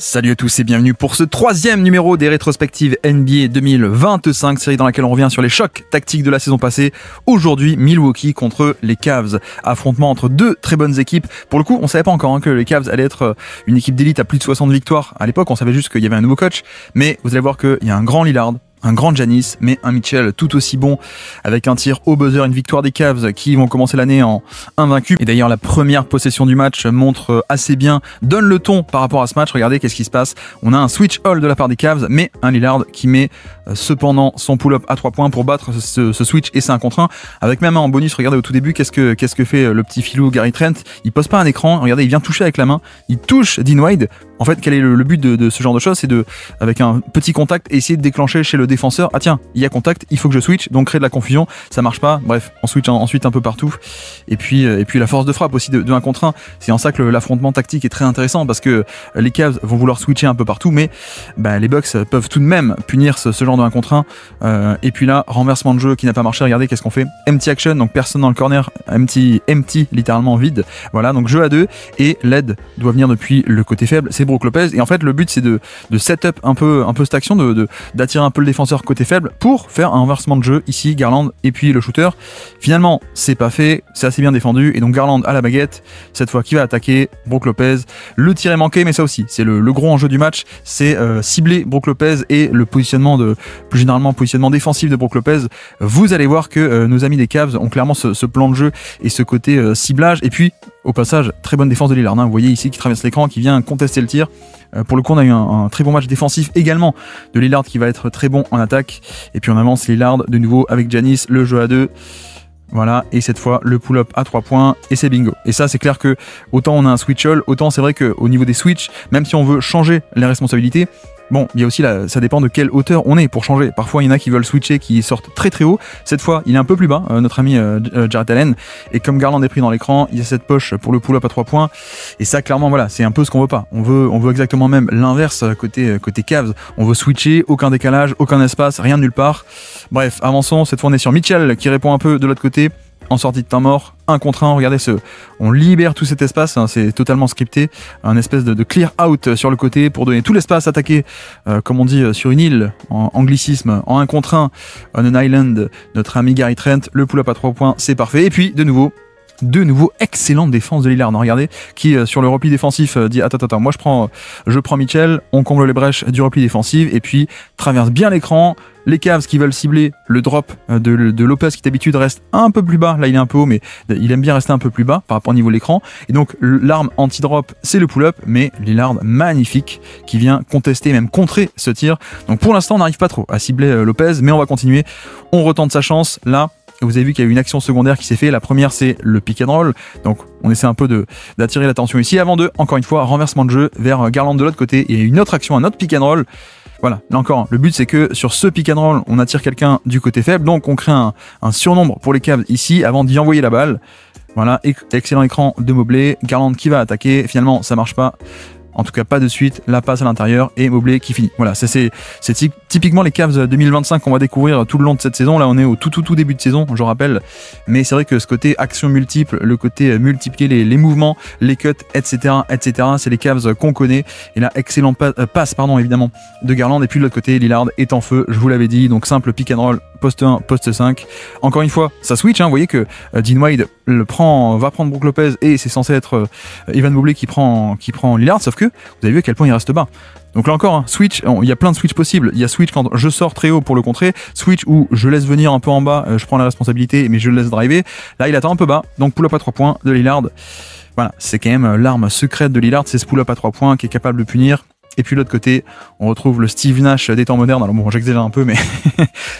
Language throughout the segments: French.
Salut à tous et bienvenue pour ce troisième numéro des rétrospectives NBA 2025, série dans laquelle on revient sur les chocs tactiques de la saison passée. Aujourd'hui, Milwaukee contre les Cavs. Affrontement entre deux très bonnes équipes. Pour le coup, on savait pas encore que les Cavs allaient être une équipe d'élite à plus de 60 victoires. À l'époque, on savait juste qu'il y avait un nouveau coach. Mais vous allez voir qu'il y a un grand Lillard, un grand Giannis, mais un Mitchell tout aussi bon, avec un tir au buzzer, une victoire des Cavs qui vont commencer l'année en invaincus. Et d'ailleurs, la première possession du match montre assez bien, donne le ton par rapport à ce match. Regardez qu'est-ce qui se passe. On a un switch all de la part des Cavs, mais un Lillard qui met cependant son pull-up à 3 points pour battre ce switch, et c'est un contre 1. Avec même un en bonus, regardez au tout début, qu'est-ce que fait le petit filou Gary Trent. Il pose pas un écran, regardez, il vient toucher avec la main, il touche Dean Wade. En fait, quel est le but de ce genre de choses? C'est de, avec un petit contact, essayer de déclencher chez le défenseur, ah tiens, il y a contact, il faut que je switch, donc créer de la confusion, ça marche pas, bref, on switch ensuite un peu partout. Et puis la force de frappe aussi de 1 contre 1, c'est en ça que l'affrontement tactique est très intéressant, parce que les Cavs vont vouloir switcher un peu partout, mais les Bucks peuvent tout de même punir ce genre de 1 contre 1. Et puis là, renversement de jeu qui n'a pas marché, regardez qu'est-ce qu'on fait, empty action, donc personne dans le corner, empty littéralement vide, voilà, donc jeu à 2, et l'aide doit venir depuis le côté faible, c'est Brook Lopez. Et en fait, le but c'est de set up un peu cette action, d'attirer un peu le défenseur côté faible pour faire un renversement de jeu ici, Garland et puis le shooter. Finalement, c'est pas fait, c'est assez bien défendu, et donc Garland à la baguette, cette fois qui va attaquer Brook Lopez. Le tir est manqué, mais ça aussi, c'est le gros enjeu du match, c'est cibler Brook Lopez et le positionnement plus généralement positionnement défensif de Brook Lopez. Vous allez voir que nos amis des Cavs ont clairement ce plan de jeu et ce côté ciblage, et puis au passage, très bonne défense de Lillard, hein. Vous voyez ici qui traverse l'écran, qui vient contester le tir. Pour le coup, on a eu un très bon match défensif également de Lillard, qui va être très bon en attaque. Et puis on avance Lillard de nouveau avec Giannis, le jeu à 2. Voilà, et cette fois le pull-up à 3 points, et c'est bingo. Et ça, c'est clair que autant on a un switch all, autant c'est vrai qu'au niveau des switches, même si on veut changer les responsabilités, bon, il y a aussi ça dépend de quelle hauteur on est pour changer. Parfois, il y en a qui veulent switcher, qui sortent très très haut. Cette fois, il est un peu plus bas, notre ami Jarrett Allen. Et comme Garland est pris dans l'écran, il y a cette poche pour le pull-up à 3 points. Et ça, clairement, voilà, c'est un peu ce qu'on veut pas. On veut exactement même l'inverse côté Cavs. On veut switcher, aucun décalage, aucun espace, rien de nulle part. Bref, avançons. Cette fois, on est sur Mitchell qui répond un peu de l'autre côté. En sortie de temps mort, 1 contre 1, regardez on libère tout cet espace, hein, c'est totalement scripté, un espèce de clear out sur le côté pour donner tout l'espace, attaquer, comme on dit sur une île, en anglicisme, en 1 contre 1, on an island, notre ami Gary Trent, le pull-up à 3 points, c'est parfait, et puis de nouveau, excellente défense de Lillard. Regardez, qui sur le repli défensif dit attends, moi je prends Mitchell, on comble les brèches du repli défensif, et puis traverse bien l'écran. Les Cavs qui veulent cibler le drop de Lopez, qui d'habitude reste un peu plus bas, là il est un peu haut, mais il aime bien rester un peu plus bas par rapport au niveau de l'écran, et donc l'arme anti-drop c'est le pull-up, mais Lillard magnifique qui vient contester, même contrer ce tir. Donc pour l'instant on n'arrive pas trop à cibler Lopez, mais on va continuer, on retente sa chance là. Vous avez vu qu'il y a eu une action secondaire qui s'est faite. La première, c'est le pick and roll. Donc, on essaie un peu d'attirer l'attention ici. Avant encore une fois, renversement de jeu vers Garland de l'autre côté. Et une autre action, un autre pick and roll. Voilà, là encore, le but c'est que sur ce pick and roll, on attire quelqu'un du côté faible. Donc, on crée un surnombre pour les Cavs ici avant d'y envoyer la balle. Voilà, excellent écran de Mobley. Garland qui va attaquer. Finalement, ça marche pas. En tout cas, pas de suite, la passe à l'intérieur et Mobley qui finit. Voilà, c'est typiquement les Cavs 2025 qu'on va découvrir tout le long de cette saison. Là, on est au tout début de saison, je rappelle. Mais c'est vrai que ce côté action multiple, le côté multiplier les mouvements, les cuts, etc., c'est les Cavs qu'on connaît. Et là, excellent passe, évidemment, de Garland. Et puis de l'autre côté, Lillard est en feu, je vous l'avais dit. Donc simple pick and roll, poste 1, poste 5. Encore une fois, ça switch, hein. Vous voyez que Dean Wade va prendre Brook Lopez et c'est censé être Evan Mobley qui prend Lillard, sauf que vous avez vu à quel point il reste bas. Donc là encore, switch, il y a plein de switch possibles. Il y a switch quand je sors très haut pour le contrer, switch où je laisse venir un peu en bas, je prends la responsabilité mais je le laisse driver. Là il attend un peu bas, donc pull-up à 3 points de Lillard. Voilà, c'est quand même l'arme secrète de Lillard, c'est ce pull-up à 3 points qui est capable de punir. Et puis de l'autre côté, on retrouve le Steve Nash des temps modernes. Alors bon, j'exagère un peu, mais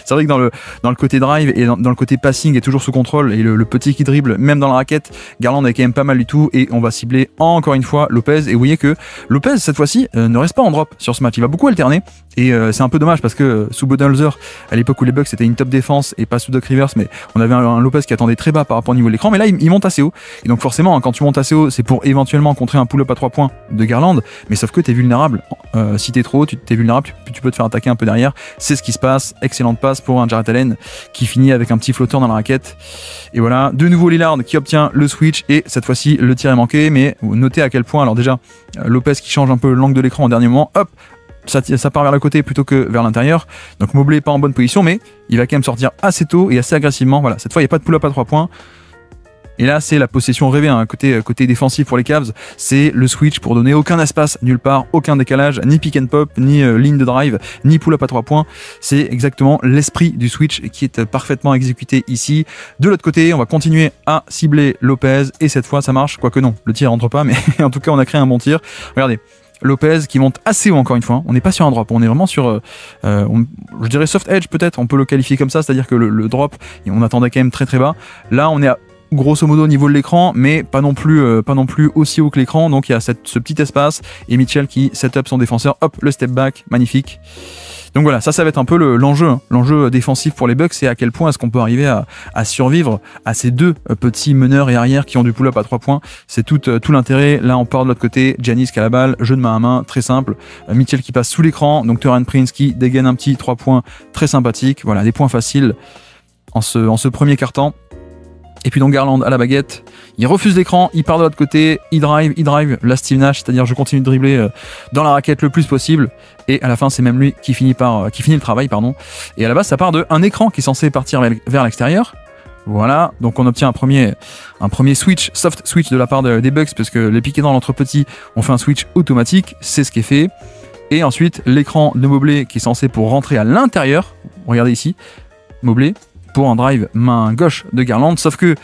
c'est vrai que dans le côté drive et dans le côté passing est toujours sous contrôle, et le petit qui dribble, même dans la raquette, Garland est quand même pas mal du tout, et on va cibler encore une fois Lopez. Et vous voyez que Lopez, cette fois-ci, ne reste pas en drop sur ce match. Il va beaucoup alterner. Et c'est un peu dommage parce que sous Budenholzer, à l'époque où les Bucks c'était une top défense et pas sous Doc Rivers, mais on avait un Lopez qui attendait très bas par rapport au niveau de l'écran, mais là il monte assez haut. Et donc forcément, quand tu montes assez haut, c'est pour éventuellement contrer un pull-up à 3 points de Garland, mais sauf que t'es vulnérable. Si t'es trop haut, t'es vulnérable, tu peux te faire attaquer un peu derrière. C'est ce qui se passe. Excellente passe pour un Jarrett Allen qui finit avec un petit flotteur dans la raquette. Et voilà, de nouveau Lillard qui obtient le switch et cette fois-ci le tir est manqué, mais notez à quel point, alors déjà, Lopez qui change un peu l'angle de l'écran au dernier moment, hop, ça part vers le côté plutôt que vers l'intérieur. Donc Mobley pas en bonne position, mais il va quand même sortir assez tôt et assez agressivement. Voilà, cette fois il n'y a pas de pull-up à 3 points. Et là c'est la possession rêvée, hein. Côté défensif pour les Cavs, c'est le switch pour donner aucun espace nulle part, aucun décalage, ni pick and pop, ni ligne de drive, ni pull-up à 3 points. C'est exactement l'esprit du switch qui est parfaitement exécuté ici. De l'autre côté, on va continuer à cibler Lopez et cette fois ça marche, quoique non, le tir rentre pas, mais en tout cas on a créé un bon tir. Regardez. Lopez qui monte assez haut encore une fois, on n'est pas sur un drop, on est vraiment sur, je dirais soft edge peut-être, on peut le qualifier comme ça, c'est-à-dire que le drop, on attendait quand même très très bas. Là on est à grosso modo au niveau de l'écran, mais pas non plus aussi haut que l'écran, donc il y a ce petit espace et Mitchell qui set up son défenseur, hop, le step back, magnifique. Donc voilà, ça va être un peu l'enjeu défensif pour les Bucks, c'est à quel point est-ce qu'on peut arriver à survivre à ces deux petits meneurs et arrière qui ont du pull-up à 3 points. C'est tout l'intérêt. Là, on part de l'autre côté, Giannis qui a la balle, jeu de main à main, très simple. Mitchell qui passe sous l'écran, donc Taurean Prince qui dégaine un petit 3 points très sympathique. Voilà, des points faciles en ce premier quart-temps. Et puis donc Garland à la baguette, il refuse l'écran, il part de l'autre côté, il drive la Steve Nash, c'est-à-dire je continue de dribbler dans la raquette le plus possible, et à la fin c'est même lui qui finit le travail, pardon. Et à la base ça part d'un écran qui est censé partir vers l'extérieur. Voilà, donc on obtient un premier switch, soft switch de la part des Bucks, parce que les pick and roll entre petits ont fait un switch automatique, c'est ce qui est fait. Et ensuite l'écran de Mobley qui est censé pour rentrer à l'intérieur, regardez ici, Mobley, pour un drive main gauche de Garland, sauf que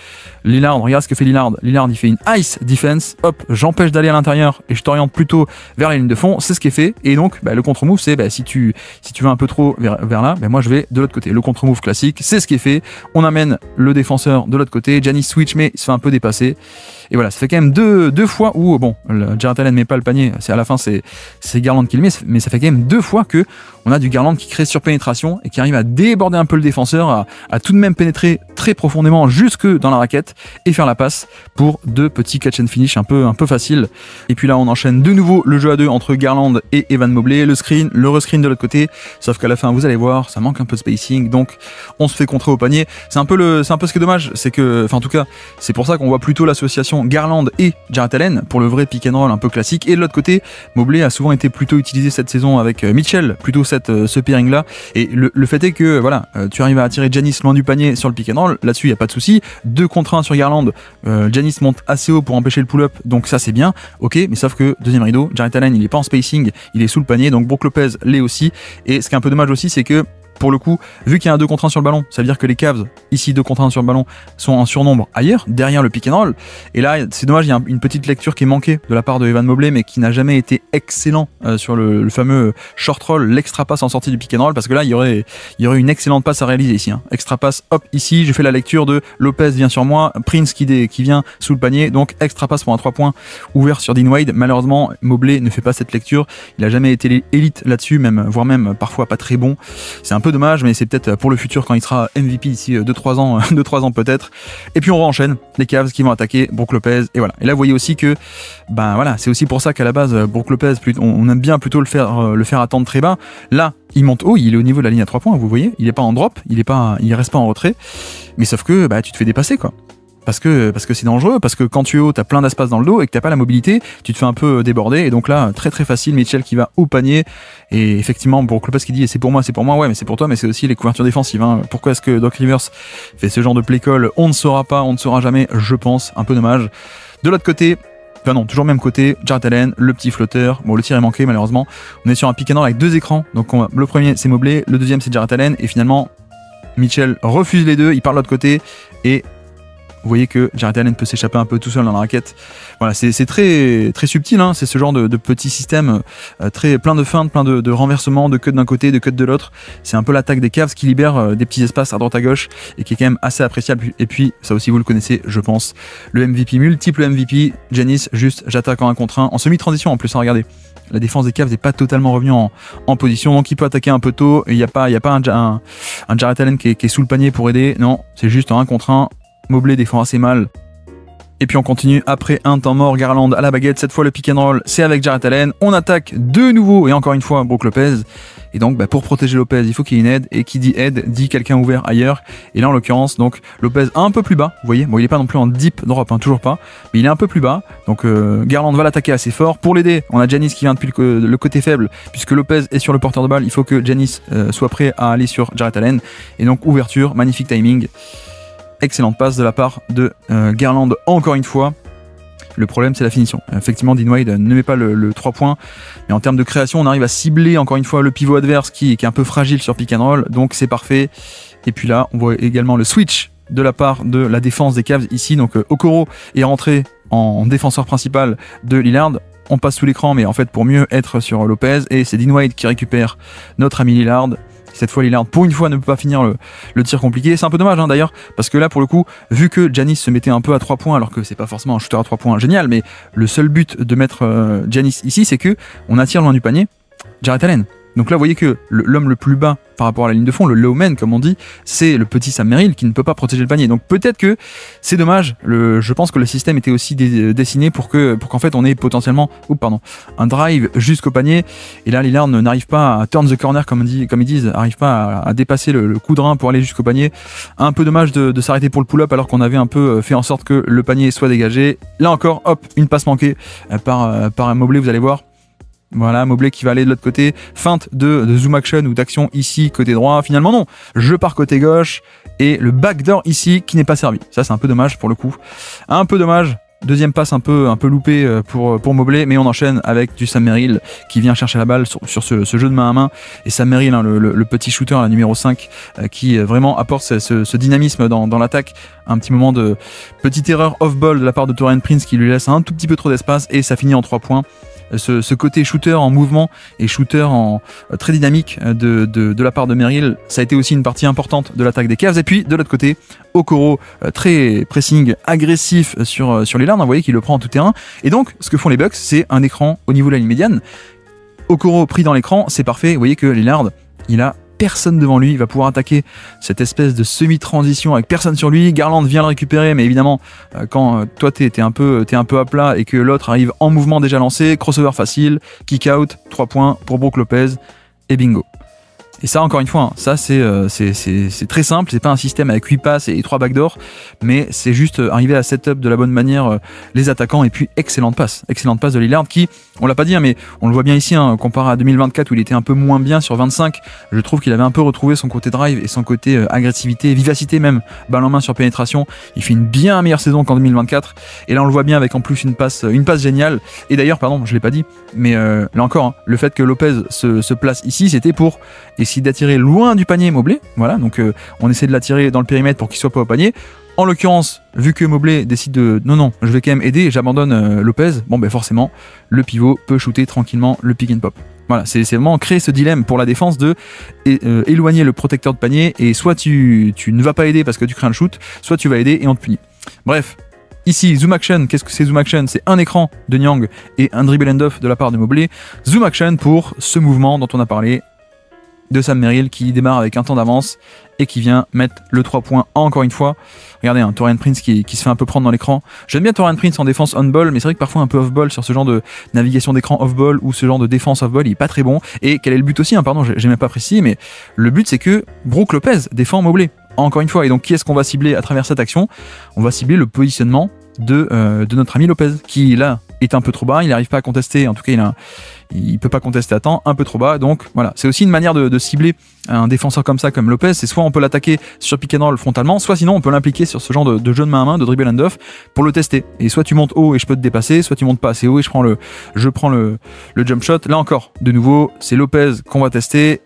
Lillard, regarde ce que fait Lillard. Lillard, il fait une ice defense, hop, j'empêche d'aller à l'intérieur et je t'oriente plutôt vers la ligne de fond, c'est ce qui est fait. Et donc, le contre-move, c'est si tu vas un peu trop vers là, moi je vais de l'autre côté. Le contre-move classique, c'est ce qui est fait. On amène le défenseur de l'autre côté, Giannis switch, mais il se fait un peu dépasser. Et voilà, ça fait quand même deux fois où, Jarrett Allen ne met pas le panier, c'est à la fin, c'est Garland qui le met, mais ça fait quand même 2 fois que on a du Garland qui crée sur pénétration et qui arrive à déborder un peu le défenseur, à tout de même pénétrer très profondément jusque dans la raquette et faire la passe pour 2 petits catch and finish un peu faciles. Et puis là on enchaîne de nouveau le jeu à 2 entre Garland et Evan Mobley, le rescreen de l'autre côté, sauf qu'à la fin vous allez voir ça manque un peu de spacing, donc on se fait contrer au panier. C'est un peu ce qui est dommage, c'est que, en tout cas c'est pour ça qu'on voit plutôt l'association Garland et Jarrett Allen pour le vrai pick and roll un peu classique, et de l'autre côté Mobley a souvent été plutôt utilisé cette saison avec Mitchell, plutôt ce pairing là, et le fait est que tu arrives à attirer Giannis loin du panier sur le pick and roll, là-dessus il n'y a pas de souci. 2 contre 1 sur Garland, Giannis monte assez haut pour empêcher le pull-up, donc ça c'est bien, ok, mais sauf que deuxième rideau, Jarrett Allen il est pas en spacing, il est sous le panier, donc Brook Lopez l'est aussi, et ce qui est un peu dommage aussi c'est que pour le coup, vu qu'il y a un 2 contre 1 sur le ballon, ça veut dire que les Cavs, ici 2 contre 1 sur le ballon, sont en surnombre ailleurs, derrière le pick and roll. Et là, c'est dommage, il y a une petite lecture qui est manquée de la part de Evan Mobley, mais qui n'a jamais été excellent sur le fameux short roll, l'extra passe en sortie du pick and roll, parce que là, il y aurait une excellente passe à réaliser ici. Extra passe, hop, ici, je fais la lecture de Lopez vient sur moi, Prince qui vient sous le panier, donc extra passe pour un 3 points ouvert sur Dean Wade. Malheureusement, Mobley ne fait pas cette lecture, il a jamais été élite là-dessus, voire même parfois pas très bon. C'est un peu dommage, mais c'est peut-être pour le futur quand il sera MVP d'ici 2-3 ans peut-être. Et puis on enchaîne les Cavs qui vont attaquer Brook Lopez, et voilà. Et là vous voyez aussi que c'est aussi pour ça qu'à la base Brook Lopez, on aime bien plutôt le faire attendre très bas. Là il monte haut, il est au niveau de la ligne à 3 points, vous voyez, il est pas en drop, il reste pas en retrait, mais sauf que tu te fais dépasser quoi. Parce que c'est dangereux, parce que quand tu es haut, t'as plein d'espace dans le dos et que t'as pas la mobilité, tu te fais un peu déborder, et donc là, très très facile, Mitchell qui va au panier, et effectivement, Brook Lopez qui dit c'est pour moi, ouais, mais c'est pour toi, mais c'est aussi les couvertures défensives, Pourquoi est-ce que Doc Rivers fait ce genre de play call? On ne saura pas, on ne saura jamais, je pense, un peu dommage. De l'autre côté, toujours même côté, Jarrett Allen, le petit flotteur, le tir est manqué malheureusement, on est sur un pick and roll avec 2 écrans, donc le premier c'est Mobley, le deuxième c'est Jarrett Allen, et finalement, Mitchell refuse les deux, il part de l'autre côté, et vous voyez que Jarrett Allen peut s'échapper un peu tout seul dans la raquette. Voilà, c'est très, très subtil, c'est ce genre de petit système très plein de feintes, plein de renversements, de cut d'un côté, de cut de l'autre. C'est un peu l'attaque des Cavs qui libère des petits espaces à droite à gauche et qui est quand même assez appréciable. Et puis, ça aussi vous le connaissez, je pense, le MVP, multiple MVP, Giannis, juste j'attaque en 1 contre 1, en semi-transition en plus, regardez. La défense des Cavs n'est pas totalement revenue en position, donc il peut attaquer un peu tôt. Il n'y a pas un Jarrett Allen qui est sous le panier pour aider. Non, c'est juste un 1 contre 1. Mobley défend assez mal. Et puis on continue après un temps mort, Garland à la baguette, cette fois le pick and roll, c'est avec Jarrett Allen, on attaque de nouveau et encore une fois Brook Lopez, et donc pour protéger Lopez il faut qu'il y ait une aide, et qui dit aide dit quelqu'un ouvert ailleurs, et là en l'occurrence donc Lopez un peu plus bas, vous voyez, bon il est pas non plus en deep drop, toujours pas, mais il est un peu plus bas, donc Garland va l'attaquer assez fort, pour l'aider on a Giannis qui vient depuis le côté faible, puisque Lopez est sur le porteur de balle, il faut que Giannis soit prêt à aller sur Jarrett Allen, et donc ouverture, magnifique timing. Excellente passe de la part de Garland encore une fois. Le problème c'est la finition. Effectivement Dean Wade ne met pas le 3 points, mais en termes de création on arrive à cibler encore une fois le pivot adverse qui est un peu fragile sur pick and roll, donc c'est parfait. Et puis là on voit également le switch de la part de la défense des Cavs ici, donc Okoro est rentré en défenseur principal de Lillard. On passe sous l'écran mais en fait pour mieux être sur Lopez, et c'est Dean Wade qui récupère notre ami Lillard. Cette fois Lillard pour une fois ne peut pas finir le tir compliqué, c'est un peu dommage d'ailleurs, parce que là pour le coup vu que Giannis se mettait un peu à 3 points alors que c'est pas forcément un shooter à 3 points génial, mais le seul but de mettre Giannis ici c'est que on attire loin du panier Jarrett Allen. Donc là vous voyez que l'homme le plus bas par rapport à la ligne de fond, le low man comme on dit, c'est le petit Sam Merrill qui ne peut pas protéger le panier. Donc peut-être que c'est dommage, je pense que le système était aussi dessiné pour qu'en fait on ait potentiellement un drive jusqu'au panier, et là Lillard n'arrive pas à turn the corner comme ils disent, n'arrive pas à dépasser le coup de rein pour aller jusqu'au panier. Un peu dommage de s'arrêter pour le pull-up alors qu'on avait un peu fait en sorte que le panier soit dégagé. Là encore, hop, une passe manquée par Mobley, vous allez voir. Voilà, Mobley qui va aller de l'autre côté, feinte de zoom action ou d'action ici côté droit, finalement non, je pars côté gauche, et le backdoor ici qui n'est pas servi, ça c'est un peu dommage pour le coup, un peu dommage. Deuxième passe un peu loupé pour Mobley, mais on enchaîne avec du Sam Merrill qui vient chercher la balle sur ce jeu de main à main, et Sam Merrill, le petit shooter, la numéro 5, qui vraiment apporte ce dynamisme dans l'attaque. Un petit moment de petite erreur off-ball de la part de Taurean Prince qui lui laisse un tout petit peu trop d'espace, et ça finit en 3 points. Ce côté shooter en mouvement et shooter très dynamique de la part de Merrill, ça a été aussi une partie importante de l'attaque des Cavs. Et puis de l'autre côté, Okoro, très pressing agressif sur Lillard, vous voyez qu'il le prend en tout terrain, et donc ce que font les Bucks c'est un écran au niveau de la ligne médiane. Okoro pris dans l'écran, c'est parfait, vous voyez que Lillard il a personne devant lui, il va pouvoir attaquer cette espèce de semi-transition avec personne sur lui. Garland vient le récupérer, mais évidemment quand toi t'es un peu à plat et que l'autre arrive en mouvement déjà lancé, crossover facile, kick out, 3 points pour Brook Lopez, et bingo. Et ça encore une fois, ça c'est très simple, c'est pas un système avec 8 passes et 3 backdoors, mais c'est juste arriver à setup de la bonne manière les attaquants, et puis excellente passe de Lillard qui, on l'a pas dit mais on le voit bien ici, comparé à 2024 où il était un peu moins bien sur 25, je trouve qu'il avait un peu retrouvé son côté drive et son côté agressivité, vivacité même, balle en main sur pénétration, il fait une bien meilleure saison qu'en 2024, et là on le voit bien avec en plus une passe géniale, et d'ailleurs pardon je l'ai pas dit, mais là encore, le fait que Lopez se place ici c'était pour essayer d'attirer loin du panier Mobley, voilà, donc on essaie de l'attirer dans le périmètre pour qu'il soit pas au panier. En l'occurrence, vu que Mobley décide de non, je vais quand même aider et j'abandonne Lopez, bon ben forcément, le pivot peut shooter tranquillement le pick and pop. Voilà, c'est vraiment créer ce dilemme pour la défense de éloigner le protecteur de panier, et soit tu ne vas pas aider parce que tu crées un shoot, soit tu vas aider et on te punit. Bref. Ici, zoom action, qu'est-ce que c'est zoom action? C'est un écran de Niang et un dribble end-off de la part de Mobley. Zoom action pour ce mouvement dont on a parlé, de Sam Merrill qui démarre avec un temps d'avance et qui vient mettre le 3 points encore une fois. Regardez, Taurean Prince qui se fait un peu prendre dans l'écran. J'aime bien Taurean Prince en défense on-ball, mais c'est vrai que parfois un peu off-ball sur ce genre de navigation d'écran off-ball ou ce genre de défense off-ball, il est pas très bon. Et quel est le but aussi, pardon, j'ai même pas précisé, mais le but c'est que Brook Lopez défend Mobley, encore une fois. Et donc qui est-ce qu'on va cibler à travers cette action? On va cibler le positionnement de notre ami Lopez, qui là est un peu trop bas, il n'arrive pas à contester, en tout cas il peut pas contester à temps, un peu trop bas, donc voilà, c'est aussi une manière de cibler un défenseur comme ça, comme Lopez, c'est soit on peut l'attaquer sur pick and roll frontalement, soit sinon on peut l'impliquer sur ce genre de jeu de main à main, de dribble and off, pour le tester, et soit tu montes haut et je peux te dépasser, soit tu montes pas assez haut et je prends le jump shot. Là encore, de nouveau, c'est Lopez qu'on va tester,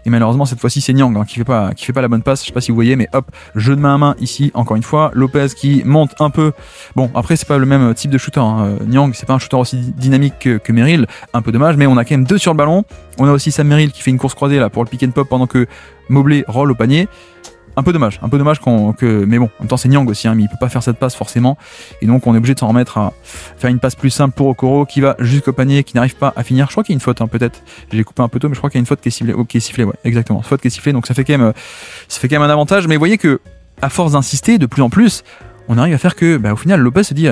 et malheureusement cette fois-ci c'est Niang qui fait pas la bonne passe, je sais pas si vous voyez, mais hop, jeu de main à main ici encore une fois, Lopez qui monte un peu, bon après c'est pas le même type de shooter, Niang c'est pas un shooter aussi dynamique que Merrill, un peu dommage, mais on a quand même 2 sur le ballon, on a aussi Sam Merrill qui fait une course croisée là pour le pick and pop pendant que Mobley roll au panier. un peu dommage mais bon, en même temps c'est Niang aussi, hein, mais il peut pas faire cette passe forcément, et donc on est obligé de s'en remettre à faire une passe plus simple pour Okoro qui va jusqu'au panier, qui n'arrive pas à finir. Je crois qu'il y a une faute, hein, peut-être, j'ai coupé un peu tôt, mais je crois qu'il y a une faute qui est sifflée, ouais, exactement, faute qui est sifflée, donc ça fait quand même un avantage, mais vous voyez que à force d'insister de plus en plus, on arrive à faire que, au final, Lopez se dit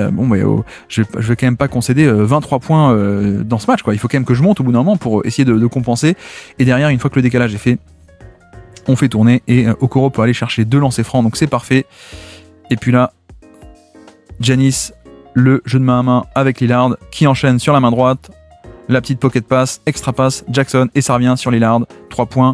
je vais quand même pas concéder 23 points dans ce match, quoi. Il faut quand même que je monte au bout d'un moment pour essayer de compenser, et derrière, une fois que le décalage est fait, on fait tourner et Okoro peut aller chercher 2 lancers francs, donc c'est parfait. Et puis là, Giannis, le jeu de main à main avec Lillard qui enchaîne sur la main droite, la petite pocket pass, extra pass, Jackson, et ça revient sur Lillard, 3 points.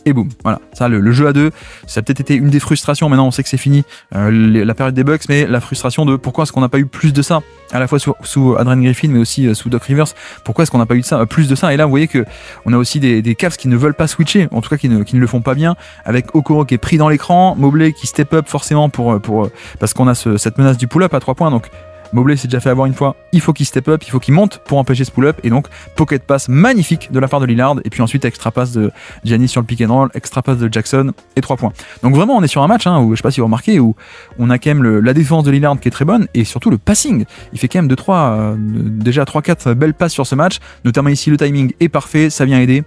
Et boum, voilà, ça le jeu à 2, ça a peut-être été une des frustrations, maintenant on sait que c'est fini, la période des Bucks, mais la frustration de pourquoi est-ce qu'on n'a pas eu plus de ça, à la fois sous Adrian Griffin, mais aussi sous Doc Rivers, pourquoi est-ce qu'on n'a pas eu de ça, plus de ça, et là vous voyez que on a aussi des Cavs qui ne veulent pas switcher, en tout cas qui ne le font pas bien, avec Okoro qui est pris dans l'écran, Mobley qui step up forcément parce qu'on a cette menace du pull-up à 3 points, donc Mobley s'est déjà fait avoir une fois, il faut qu'il step up, il faut qu'il monte pour empêcher ce pull-up, et donc pocket pass magnifique de la part de Lillard, et puis ensuite extra pass de Giannis sur le pick and roll, extra pass de Jackson, et 3 points. Donc vraiment on est sur un match, où je sais pas si vous remarquez, où on a quand même la défense de Lillard qui est très bonne, et surtout le passing, il fait quand même déjà 3-4 belles passes sur ce match, notamment ici le timing est parfait, ça vient aider.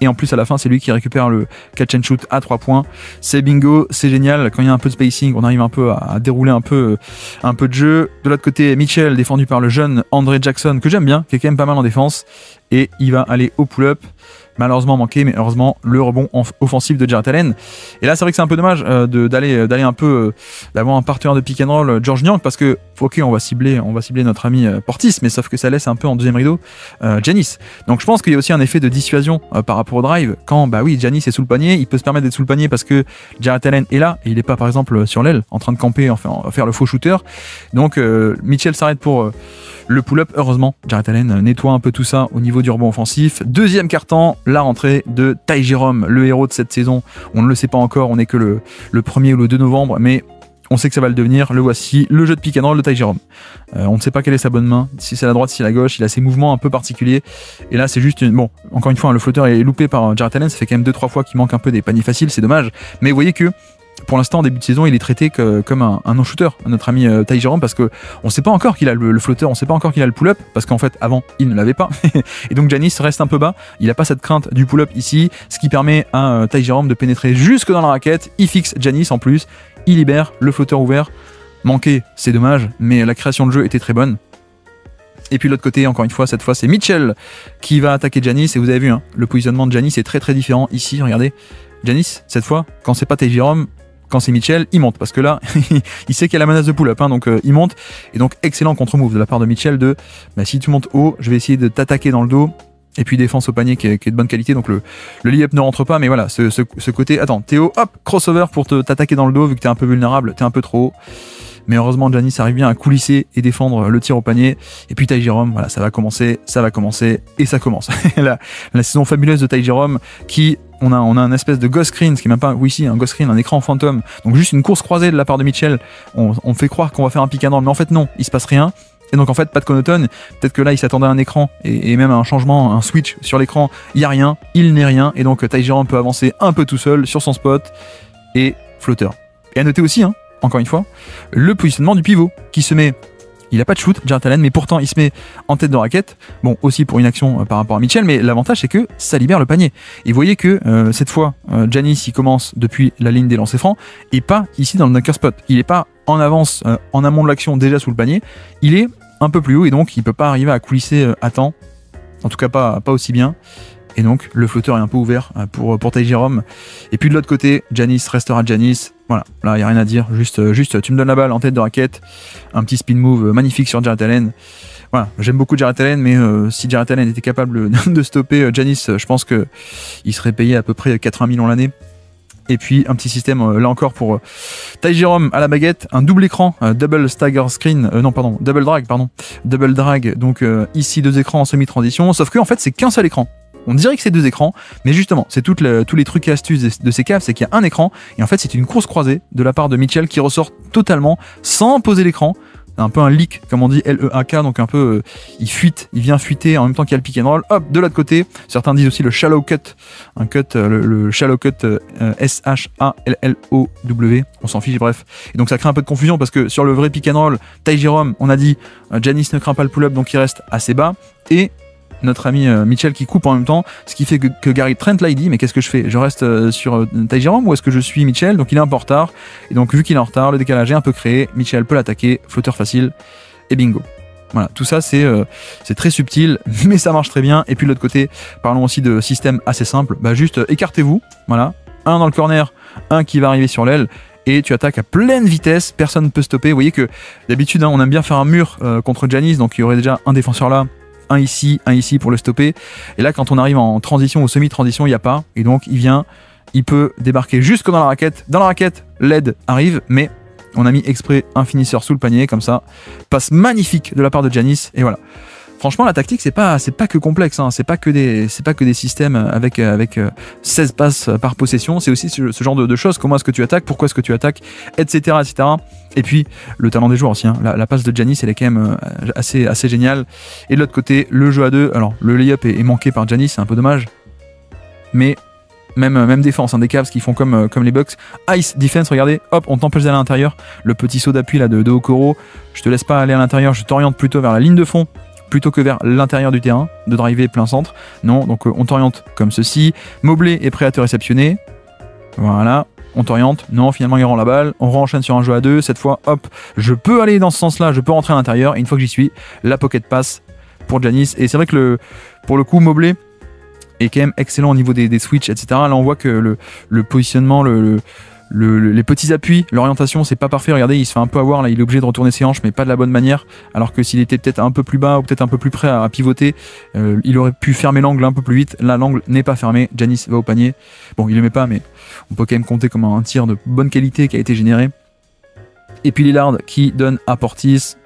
Et en plus à la fin c'est lui qui récupère le catch and shoot à 3 points, c'est bingo, c'est génial, quand il y a un peu de spacing on arrive un peu à dérouler un peu de jeu. De l'autre côté Mitchell défendu par le jeune André Jackson que j'aime bien, qui est quand même pas mal en défense, et il va aller au pull-up, malheureusement manqué, mais heureusement le rebond offensif de Jarrett Allen. Et là c'est vrai que c'est un peu dommage d'aller un peu d'avoir un partenaire de pick and roll Georges Niang, parce que ok on va cibler notre ami Portis, mais sauf que ça laisse un peu en deuxième rideau Giannis. Donc je pense qu'il y a aussi un effet de dissuasion par rapport au drive, quand Giannis est sous le panier, il peut se permettre d'être sous le panier parce que Jarrett Allen est là et il n'est pas par exemple sur l'aile en train de camper, faire le faux shooter. Donc Mitchell s'arrête pour le pull-up, heureusement Jarrett Allen nettoie un peu tout ça au niveau du rebond offensif. Deuxième quart-temps, la rentrée de Ty Jerome, le héros de cette saison. On ne le sait pas encore, on n'est que le 1er ou le 2 novembre, mais on sait que ça va le devenir. Le voici, le jeu de pick and roll de Ty Jerome. On ne sait pas quelle est sa bonne main, si c'est la droite, si c'est la gauche, il a ses mouvements un peu particuliers. Et là c'est juste encore une fois, le flotteur est loupé par Jarrett Allen, ça fait quand même 2-3 fois qu'il manque un peu des paniers faciles, c'est dommage. Mais vous voyez que pour l'instant, en début de saison, il est traité comme un non-shooter, notre ami Ty Jerome, parce que on sait pas encore qu'il a le flotteur, on sait pas encore qu'il a le pull-up, parce qu'en fait, avant, il ne l'avait pas. Et donc, Giannis reste un peu bas. Il a pas cette crainte du pull-up ici, ce qui permet à Ty Jerome de pénétrer jusque dans la raquette. Il fixe Giannis en plus, il libère le flotteur ouvert. Manqué, c'est dommage, mais la création de jeu était très bonne. Et puis de l'autre côté, encore une fois, cette fois c'est Mitchell qui va attaquer Giannis, et vous avez vu, le positionnement de Giannis est très très différent ici, regardez. Giannis, cette fois, quand c'est pas Ty Jerome, quand c'est Mitchell, il monte, parce que là, il sait qu'il y a la menace de pull-up, donc il monte, et donc excellent contre-move de la part de Mitchell si tu montes haut, je vais essayer de t'attaquer dans le dos, et puis défense au panier qui est de bonne qualité, donc le lay-up ne rentre pas, mais voilà, ce côté, attends, Théo, hop, crossover pour t'attaquer dans le dos, vu que t'es un peu vulnérable, t'es un peu trop haut. Mais heureusement Giannis arrive bien à coulisser et défendre le tir au panier. Et puis Ty Jerome, voilà, ça va commencer et ça commence. la saison fabuleuse de Ty Jerome, qui on a un espèce de ghost screen, ce qui est même pas un ghost screen, un écran fantôme. Donc juste une course croisée de la part de Mitchell. On fait croire qu'on va faire un pick and roll, mais en fait non, il se passe rien. Et donc en fait pas de Connaughton, peut-être que là il s'attendait à un écran et même à un changement, un switch sur l'écran, il y a rien, il n'est rien, et donc Ty Jerome peut avancer un peu tout seul sur son spot et flotteur. Et à noter aussi, encore une fois, le positionnement du pivot qui se met, il a pas de shoot, Jarrett Allen, mais pourtant il se met en tête de raquette, aussi pour une action par rapport à Mitchell, mais l'avantage c'est que ça libère le panier. Et vous voyez que cette fois, Giannis il commence depuis la ligne des lancers francs et pas ici dans le dunker spot. Il est pas en avance, en amont de l'action déjà sous le panier, il est un peu plus haut et donc il peut pas arriver à coulisser à temps, en tout cas pas aussi bien. Et donc le flotteur est un peu ouvert pour Ty Jerome. Et puis de l'autre côté, Giannis restera Giannis. Voilà, là il n'y a rien à dire, juste tu me donnes la balle en tête de raquette, un petit spin move magnifique sur Jarrett Allen. Voilà, j'aime beaucoup Jarrett Allen, mais si Jarrett Allen était capable de stopper Giannis, je pense qu'il serait payé à peu près 80 millions l'année. Et puis un petit système là encore pour Ty Jerome à la baguette, un double écran, double drag, donc ici 2 écrans en semi-transition, sauf que en fait c'est qu'un seul écran. On dirait que c'est 2 écrans, mais justement, c'est tous les trucs et astuces de ces Cavs, c'est qu'il y a un écran, et en fait c'est une course croisée de la part de Mitchell qui ressort totalement sans poser l'écran. un peu un leak, comme on dit, L-E-A-K, donc un peu, il fuite, il vient fuiter en même temps qu'il y a le pick and roll. Hop, de l'autre côté, certains disent aussi le shallow cut, un cut, le shallow cut S-H-A-L-L-O-W, on s'en fiche, bref. Et donc ça crée un peu de confusion parce que sur le vrai pick and roll, Ty Jerome, on a dit, Giannis ne craint pas le pull-up, donc il reste assez bas, et notre ami Mitchell qui coupe en même temps, ce qui fait que Gary Trent là il dit mais qu'est-ce que je fais? Je reste sur Ty Jerome ou est-ce que je suis Mitchell? Donc il est un peu en retard, et donc vu qu'il est en retard, le décalage est un peu créé, Mitchell peut l'attaquer, flotteur facile, et bingo. Voilà, tout ça c'est très subtil, mais ça marche très bien. Et puis de l'autre côté, parlons aussi de système assez simple, bah juste écartez-vous, voilà, un dans le corner, un qui va arriver sur l'aile, et tu attaques à pleine vitesse, personne ne peut stopper. Vous voyez que d'habitude on aime bien faire un mur contre Giannis, donc il y aurait déjà un défenseur là, un ici pour le stopper. Et là, quand on arrive en transition ou semi-transition, il n'y a pas. Et donc, il peut débarquer jusque dans la raquette. Dans la raquette, l'aide arrive, mais on a mis exprès un finisseur sous le panier, comme ça. Passe magnifique de la part de Giannis. Et voilà. Franchement, la tactique, c'est pas que complexe, hein. C'est pas que des systèmes avec 16 passes par possession. C'est aussi ce genre de choses. Comment est-ce que tu attaques? Pourquoi est-ce que tu attaques? Etc., etc. Et puis, le talent des joueurs aussi, hein. La passe de Giannis, elle est quand même assez géniale. Et de l'autre côté, le jeu à deux. Alors, le layup est manqué par Giannis, c'est un peu dommage. Mais même défense, hein, des Cavs qui font comme les Bucks. Ice defense, regardez, hop, on t'empêche d'aller à l'intérieur. Le petit saut d'appui là de Okoro. Je te laisse pas aller à l'intérieur, je t'oriente plutôt vers la ligne de fond, plutôt que vers l'intérieur du terrain, de driver plein centre. Non, donc on t'oriente comme ceci. Mobley est prêt à te réceptionner. Voilà, on t'oriente. Non, finalement il rend la balle. On renchaîne sur un jeu à deux. Cette fois, hop, je peux aller dans ce sens-là, je peux rentrer à l'intérieur. Et une fois que j'y suis, la pocket pass pour Giannis. Et c'est vrai que pour le coup, Mobley est quand même excellent au niveau des switches, etc. Là, on voit que le positionnement, les petits appuis, l'orientation, c'est pas parfait. Regardez, il se fait un peu avoir là, il est obligé de retourner ses hanches, mais pas de la bonne manière. Alors que s'il était peut-être un peu plus bas ou peut-être un peu plus près à pivoter, il aurait pu fermer l'angle un peu plus vite. Là, l'angle n'est pas fermé. Giannis va au panier. Bon, il le met pas, mais on peut quand même compter comme un tir de bonne qualité qui a été généré. Et puis Lillard qui donne à Portis.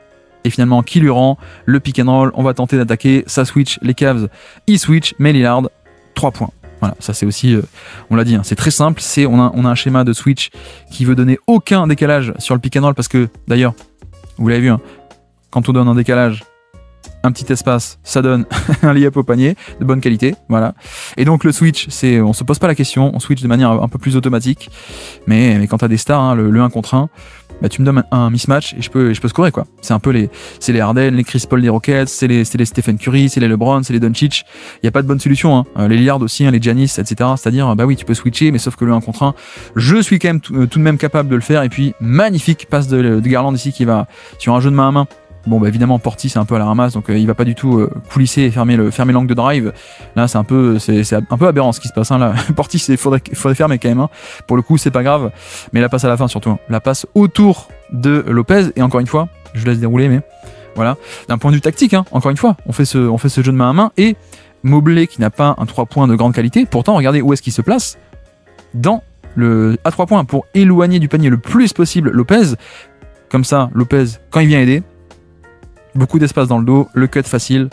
Et finalement, qui lui rend le pick and roll. On va tenter d'attaquer. Ça switch. Les Cavs, ils switch, mais Lillard, 3 points. Voilà, ça c'est aussi, on l'a dit, hein, c'est très simple, on a un schéma de switch qui veut donner aucun décalage sur le pick and roll parce que, d'ailleurs, vous l'avez vu, hein, quand on donne un décalage, un petit espace, ça donne un layup au panier de bonne qualité, voilà. Et donc le switch, on se pose pas la question, on switch de manière un peu plus automatique, mais quand t'as des stars, hein, le 1 contre 1, bah, tu me donnes un mismatch et je peux scorer, quoi. C'est un peu c'est les Harden, les Chris Paul des Rockets, c'est les Stephen Curry, c'est les LeBron, c'est les Doncic. Il y a pas de bonne solution, hein. Les Lillard aussi, hein, les Giannis, etc. C'est-à-dire, bah oui, tu peux switcher, mais sauf que le 1 contre 1, je suis quand même tout de même capable de le faire. Et puis magnifique passe de Garland ici qui va sur un jeu de main à main. Bon, bah évidemment, Portis c'est un peu à la ramasse, donc il va pas du tout coulisser et fermer l'angle de drive. Là, c'est un peu aberrant ce qui se passe, hein, là. Portis, il faudrait fermer quand même, hein. Pour le coup, c'est pas grave, mais la passe à la fin surtout, hein. La passe autour de Lopez, et encore une fois, je laisse dérouler, mais voilà. D'un point de vue tactique, hein, encore une fois, on fait ce jeu de main à main, et Mobley qui n'a pas un 3 points de grande qualité, pourtant, regardez où est-ce qu'il se place à 3 points pour éloigner du panier le plus possible Lopez. Comme ça, Lopez, quand il vient aider, beaucoup d'espace dans le dos, le cut facile.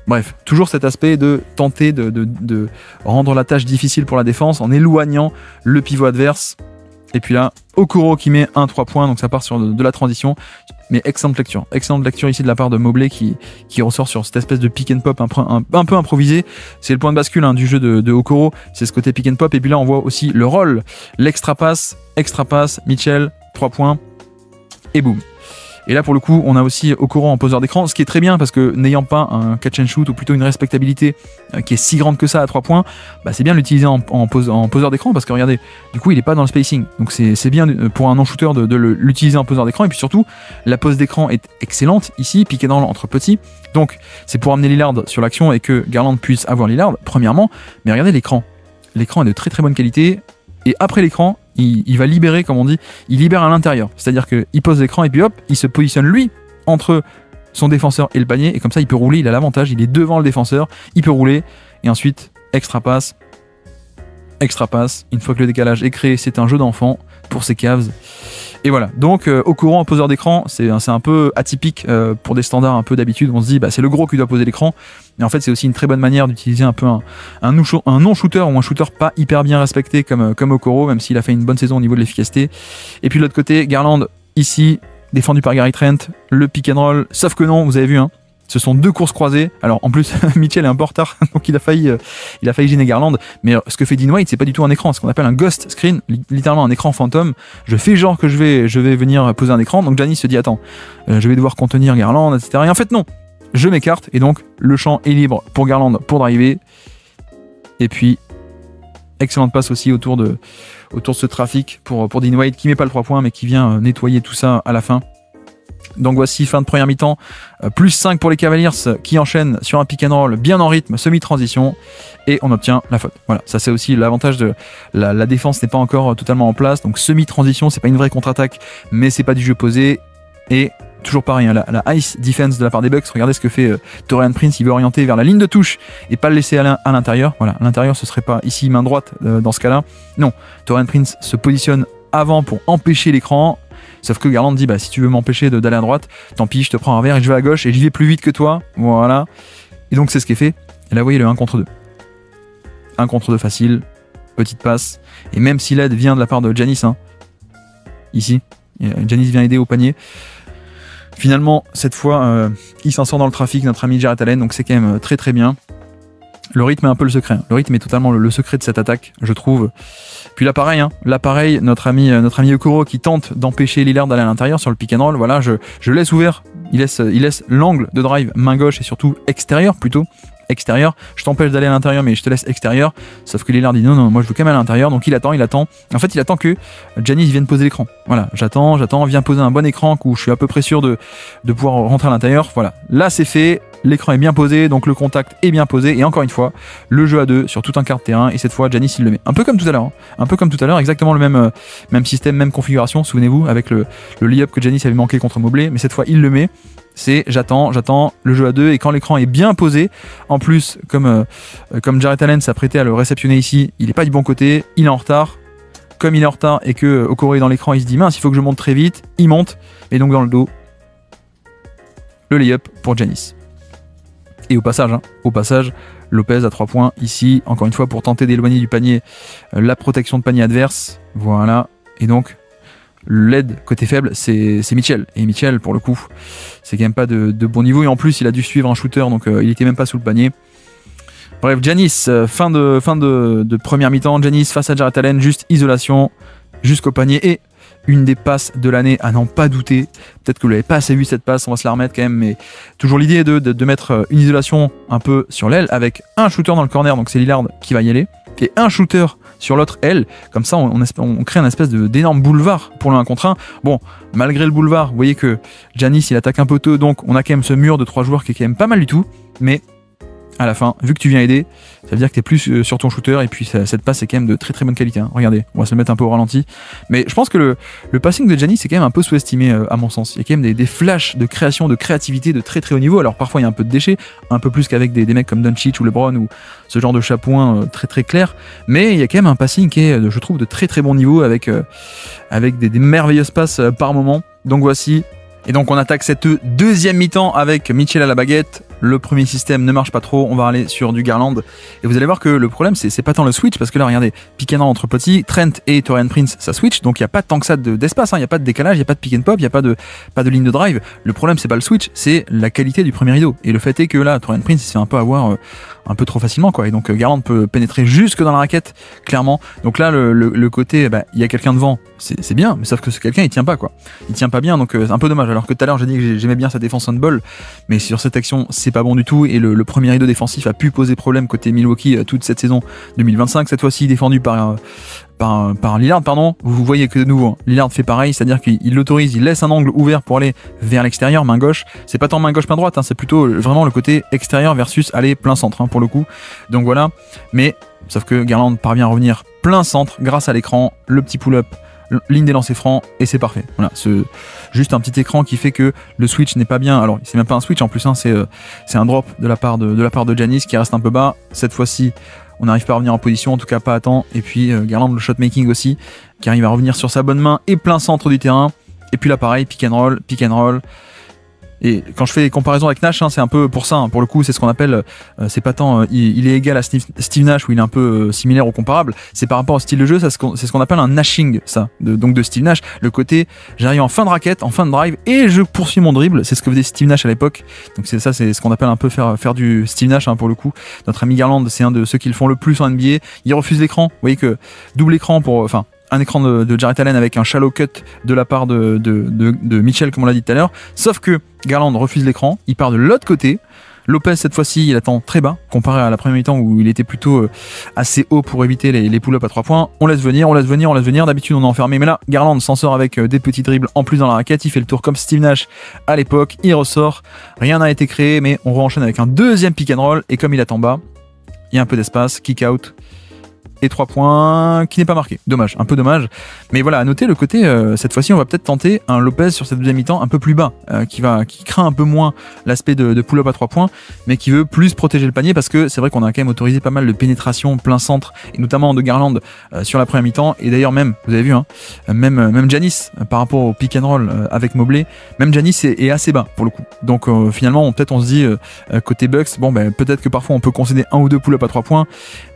Bref, toujours cet aspect de tenter de rendre la tâche difficile pour la défense en éloignant le pivot adverse. Et puis là, Okoro qui met un 3 points, donc ça part sur de la transition. Mais excellente lecture ici de la part de Mobley qui ressort sur cette espèce de pick and pop un peu improvisé. C'est le point de bascule, hein, du jeu de Okoro, c'est ce côté pick and pop. Et puis là, on voit aussi le roll, l'extra passe, Mitchell, 3 points, et boum. Et là, pour le coup, on a aussi Okoro en poseur d'écran, ce qui est très bien parce que n'ayant pas un catch and shoot ou plutôt une respectabilité qui est si grande que ça à 3 points, bah c'est bien de l'utiliser en poseur d'écran parce que regardez, du coup, il est pas dans le spacing. Donc c'est bien pour un non-shooter de l'utiliser en poseur d'écran. Et puis surtout, la pose d'écran est excellente ici, piqué dans entre petits. Donc c'est pour amener Lillard sur l'action et que Garland puisse avoir Lillard, premièrement. Mais regardez l'écran. L'écran est de très très bonne qualité. Et après l'écran, il va libérer, comme on dit, il libère à l'intérieur. C'est-à-dire qu'il pose l'écran et puis hop, il se positionne lui entre son défenseur et le panier. Et comme ça, il peut rouler, il a l'avantage, il est devant le défenseur, il peut rouler. Et ensuite, extra passe. Une fois que le décalage est créé, c'est un jeu d'enfant pour ces Cavs. Et voilà, donc Okoro en poseur d'écran, c'est un peu atypique pour des standards un peu d'habitude. On se dit, bah, c'est le gros qui doit poser l'écran. Mais en fait, c'est aussi une très bonne manière d'utiliser un peu un non-shooter ou un shooter pas hyper bien respecté comme Okoro, même s'il a fait une bonne saison au niveau de l'efficacité. Et puis de l'autre côté, Garland, ici, défendu par Gary Trent, le pick and roll, sauf que non, vous avez vu, hein, ce sont 2 courses croisées. Alors en plus, Mitchell est un peu en retard, donc il a failli gêner Garland. Mais ce que fait Dean Wade, c'est pas du tout un écran, ce qu'on appelle un ghost screen, littéralement un écran fantôme. Je fais genre que je vais venir poser un écran, donc Giannis se dit attends, je vais devoir contenir Garland, etc. Et en fait non, je m'écarte et donc le champ est libre pour Garland pour driver. Et puis excellente passe aussi autour de ce trafic pour Dean Wade qui met pas le 3 points mais qui vient nettoyer tout ça à la fin. Donc voici fin de première mi-temps, plus 5 pour les Cavaliers qui enchaînent sur un pick and roll bien en rythme, semi-transition, et on obtient la faute. Voilà, ça c'est aussi l'avantage de la défense n'est pas encore totalement en place, donc semi-transition, c'est pas une vraie contre-attaque, mais c'est pas du jeu posé, et toujours pareil, hein, la ice defense de la part des Bucks, regardez ce que fait Taurean Prince, il veut orienter vers la ligne de touche et pas le laisser à l'intérieur. Voilà, à l'intérieur ce serait pas ici main droite dans ce cas-là. Non, Taurean Prince se positionne avant pour empêcher l'écran. Sauf que Garland dit, bah, si tu veux m'empêcher d'aller à droite, tant pis, je te prends un verre et je vais à gauche et j'y vais plus vite que toi. Voilà. Et donc, c'est ce qui est fait. Et là, vous voyez le 1 contre 2. 1 contre 2 facile. Petite passe. Et même si l'aide vient de la part de Giannis, hein, ici, Giannis vient aider au panier. Finalement, cette fois, il s'en sort dans le trafic, notre ami Jarrett Allen. Donc, c'est quand même très très bien. Le rythme est un peu le secret. Le rythme est totalement le secret de cette attaque, je trouve. Puis là, pareil, hein, notre ami Okoro qui tente d'empêcher Lillard d'aller à l'intérieur sur le pick and roll. Voilà, je laisse ouvert. Il laisse l'angle de drive main gauche et surtout extérieur plutôt. Extérieur. Je t'empêche d'aller à l'intérieur, mais je te laisse extérieur. Sauf que Lillard dit non, moi je veux quand même aller à l'intérieur. Donc il attend. En fait, il attend que Giannis vienne poser l'écran. Voilà, j'attends, viens poser un bon écran où je suis à peu près sûr de pouvoir rentrer à l'intérieur. Voilà, là c'est fait. L'écran est bien posé, donc le contact est bien posé. Et encore une fois, le jeu à 2 sur tout un quart de terrain. Et cette fois, Giannis, il le met. Un peu comme tout à l'heure. Hein. Un peu comme tout à l'heure, exactement le même système, même configuration. Souvenez-vous, avec le lay-up que Giannis avait manqué contre Mobley. Mais cette fois, il le met. C'est j'attends le jeu à 2. Et quand l'écran est bien posé, en plus, comme Jarrett Allen s'apprêtait à le réceptionner ici, il n'est pas du bon côté. Il est en retard. Comme il est en retard et que Okoro est dans l'écran, il se dit mince, il faut que je monte très vite. Il monte. Et donc dans le dos, le lay-up pour Giannis. Et au passage, Lopez à 3 points ici, encore une fois pour tenter d'éloigner du panier la protection de panier adverse. Voilà. Et donc, l'aide côté faible, c'est Mitchell. Et Mitchell, pour le coup, c'est quand même pas de bon niveau. Et en plus, il a dû suivre un shooter, donc il était même pas sous le panier. Bref, Giannis, fin de première mi-temps. Giannis face à Jarrett Allen, juste isolation jusqu'au panier. Et une des passes de l'année à n'en pas douter. Peut-être que vous l'avez pas assez vu cette passe, on va se la remettre quand même, mais toujours l'idée est de mettre une isolation un peu sur l'aile avec un shooter dans le corner, donc c'est Lillard qui va y aller, et un shooter sur l'autre aile. Comme ça, on crée un espèce d'énorme boulevard pour le 1 contre 1. Bon, malgré le boulevard, vous voyez que Giannis il attaque un peu tôt, donc on a quand même ce mur de 3 joueurs qui est quand même pas mal du tout, mais à la fin, vu que tu viens aider, ça veut dire que tu es plus sur ton shooter et puis cette passe est quand même de très très bonne qualité. Hein. Regardez, on va se le mettre un peu au ralenti. Mais je pense que le passing de Giannis c'est quand même un peu sous-estimé à mon sens. Il y a quand même des flashs de création, de créativité de très très haut niveau. Alors parfois il y a un peu de déchets, un peu plus qu'avec des mecs comme Doncic ou LeBron ou ce genre de chapouin très très clair. Mais il y a quand même un passing qui est, je trouve, de très très bon niveau avec des merveilleuses passes par moment. Donc voici. Et donc on attaque cette deuxième mi-temps avec Mitchell à la baguette. Le premier système ne marche pas trop, on va aller sur du Garland. Et vous allez voir que le problème c'est pas tant le switch, parce que là regardez, pick and roll entre petits, Trent et Taurean Prince ça switch, donc il n'y a pas tant que ça d'espace, il n'y a pas de décalage, il n'y a pas de pick and pop, il n'y a pas de ligne de drive. Le problème c'est pas le switch, c'est la qualité du premier rideau. Et le fait est que là, Taurean Prince il se fait un peu avoir un peu trop facilement, quoi. Et donc Garland peut pénétrer jusque dans la raquette, clairement. Donc là le côté, il y a quelqu'un devant, c'est bien, mais sauf que ce quelqu'un il tient pas, quoi. Il tient pas bien, donc c'est un peu dommage. Alors que tout à l'heure j'ai dit que j'aimais bien sa défense on ball, mais sur cette action c'est pas bon du tout. Et le premier rideau défensif a pu poser problème côté Milwaukee toute cette saison 2025. Cette fois-ci défendu par Lillard, pardon. Vous voyez que de nouveau Lillard fait pareil, c'est-à-dire qu'il l'autorise, il laisse un angle ouvert pour aller vers l'extérieur, main gauche. C'est pas tant main gauche main droite, c'est plutôt vraiment le côté extérieur versus aller plein centre pour le coup. Donc voilà, mais sauf que Garland parvient à revenir plein centre grâce à l'écran, le petit pull-up, ligne des lancers francs, et c'est parfait. Voilà, juste un petit écran qui fait que le switch n'est pas bien. Alors c'est même pas un switch en plus, c'est un drop de la part de Giannis qui reste un peu bas. Cette fois-ci on n'arrive pas à revenir en position, en tout cas pas à temps. Et puis Garland le shot making aussi, qui arrive à revenir sur sa bonne main et plein centre du terrain. Et puis là pareil, pick and roll. Et quand je fais des comparaisons avec Nash, hein, c'est un peu pour ça, hein, pour le coup, c'est ce qu'on appelle, c'est pas tant, il est égal à Steve Nash, où il est un peu similaire ou comparable, c'est par rapport au style de jeu, c'est ce qu'on appelle un Nashing, ça, donc de Steve Nash, le côté, j'arrive en fin de raquette, en fin de drive, et je poursuis mon dribble, c'est ce que faisait Steve Nash à l'époque, donc c'est ce qu'on appelle un peu faire du Steve Nash, hein, pour le coup. Notre ami Garland, c'est un de ceux qui le font le plus en NBA, il refuse l'écran, vous voyez que double écran un écran de Jarrett Allen avec un shallow cut de la part de Mitchell, comme on l'a dit tout à l'heure. Sauf que Garland refuse l'écran, il part de l'autre côté. Lopez, cette fois-ci, il attend très bas, comparé à la première mi-temps où il était plutôt assez haut pour éviter les pull-ups à 3 points. On laisse venir. D'habitude, on est enfermé. Mais là, Garland s'en sort avec des petits dribbles en plus dans la raquette. Il fait le tour comme Steve Nash à l'époque. Il ressort. Rien n'a été créé, mais on re-enchaîne avec un deuxième pick and roll. Et comme il attend bas, il y a un peu d'espace, kick out. Et 3 points qui n'est pas marqué. Dommage, un peu dommage. Mais voilà, à noter le côté, cette fois-ci, on va peut-être tenter un Lopez sur cette deuxième mi-temps un peu plus bas, qui craint un peu moins l'aspect de pull-up à 3 points, mais qui veut plus protéger le panier parce que c'est vrai qu'on a quand même autorisé pas mal de pénétration plein centre, et notamment de Garland sur la première mi-temps. Et d'ailleurs, même, vous avez vu, hein, même Giannis, par rapport au pick and roll avec Mobley, même Giannis est assez bas pour le coup. Donc finalement, peut-être on se dit, côté Bucks, bon, peut-être que parfois on peut concéder 1 ou 2 pull-up à 3 points,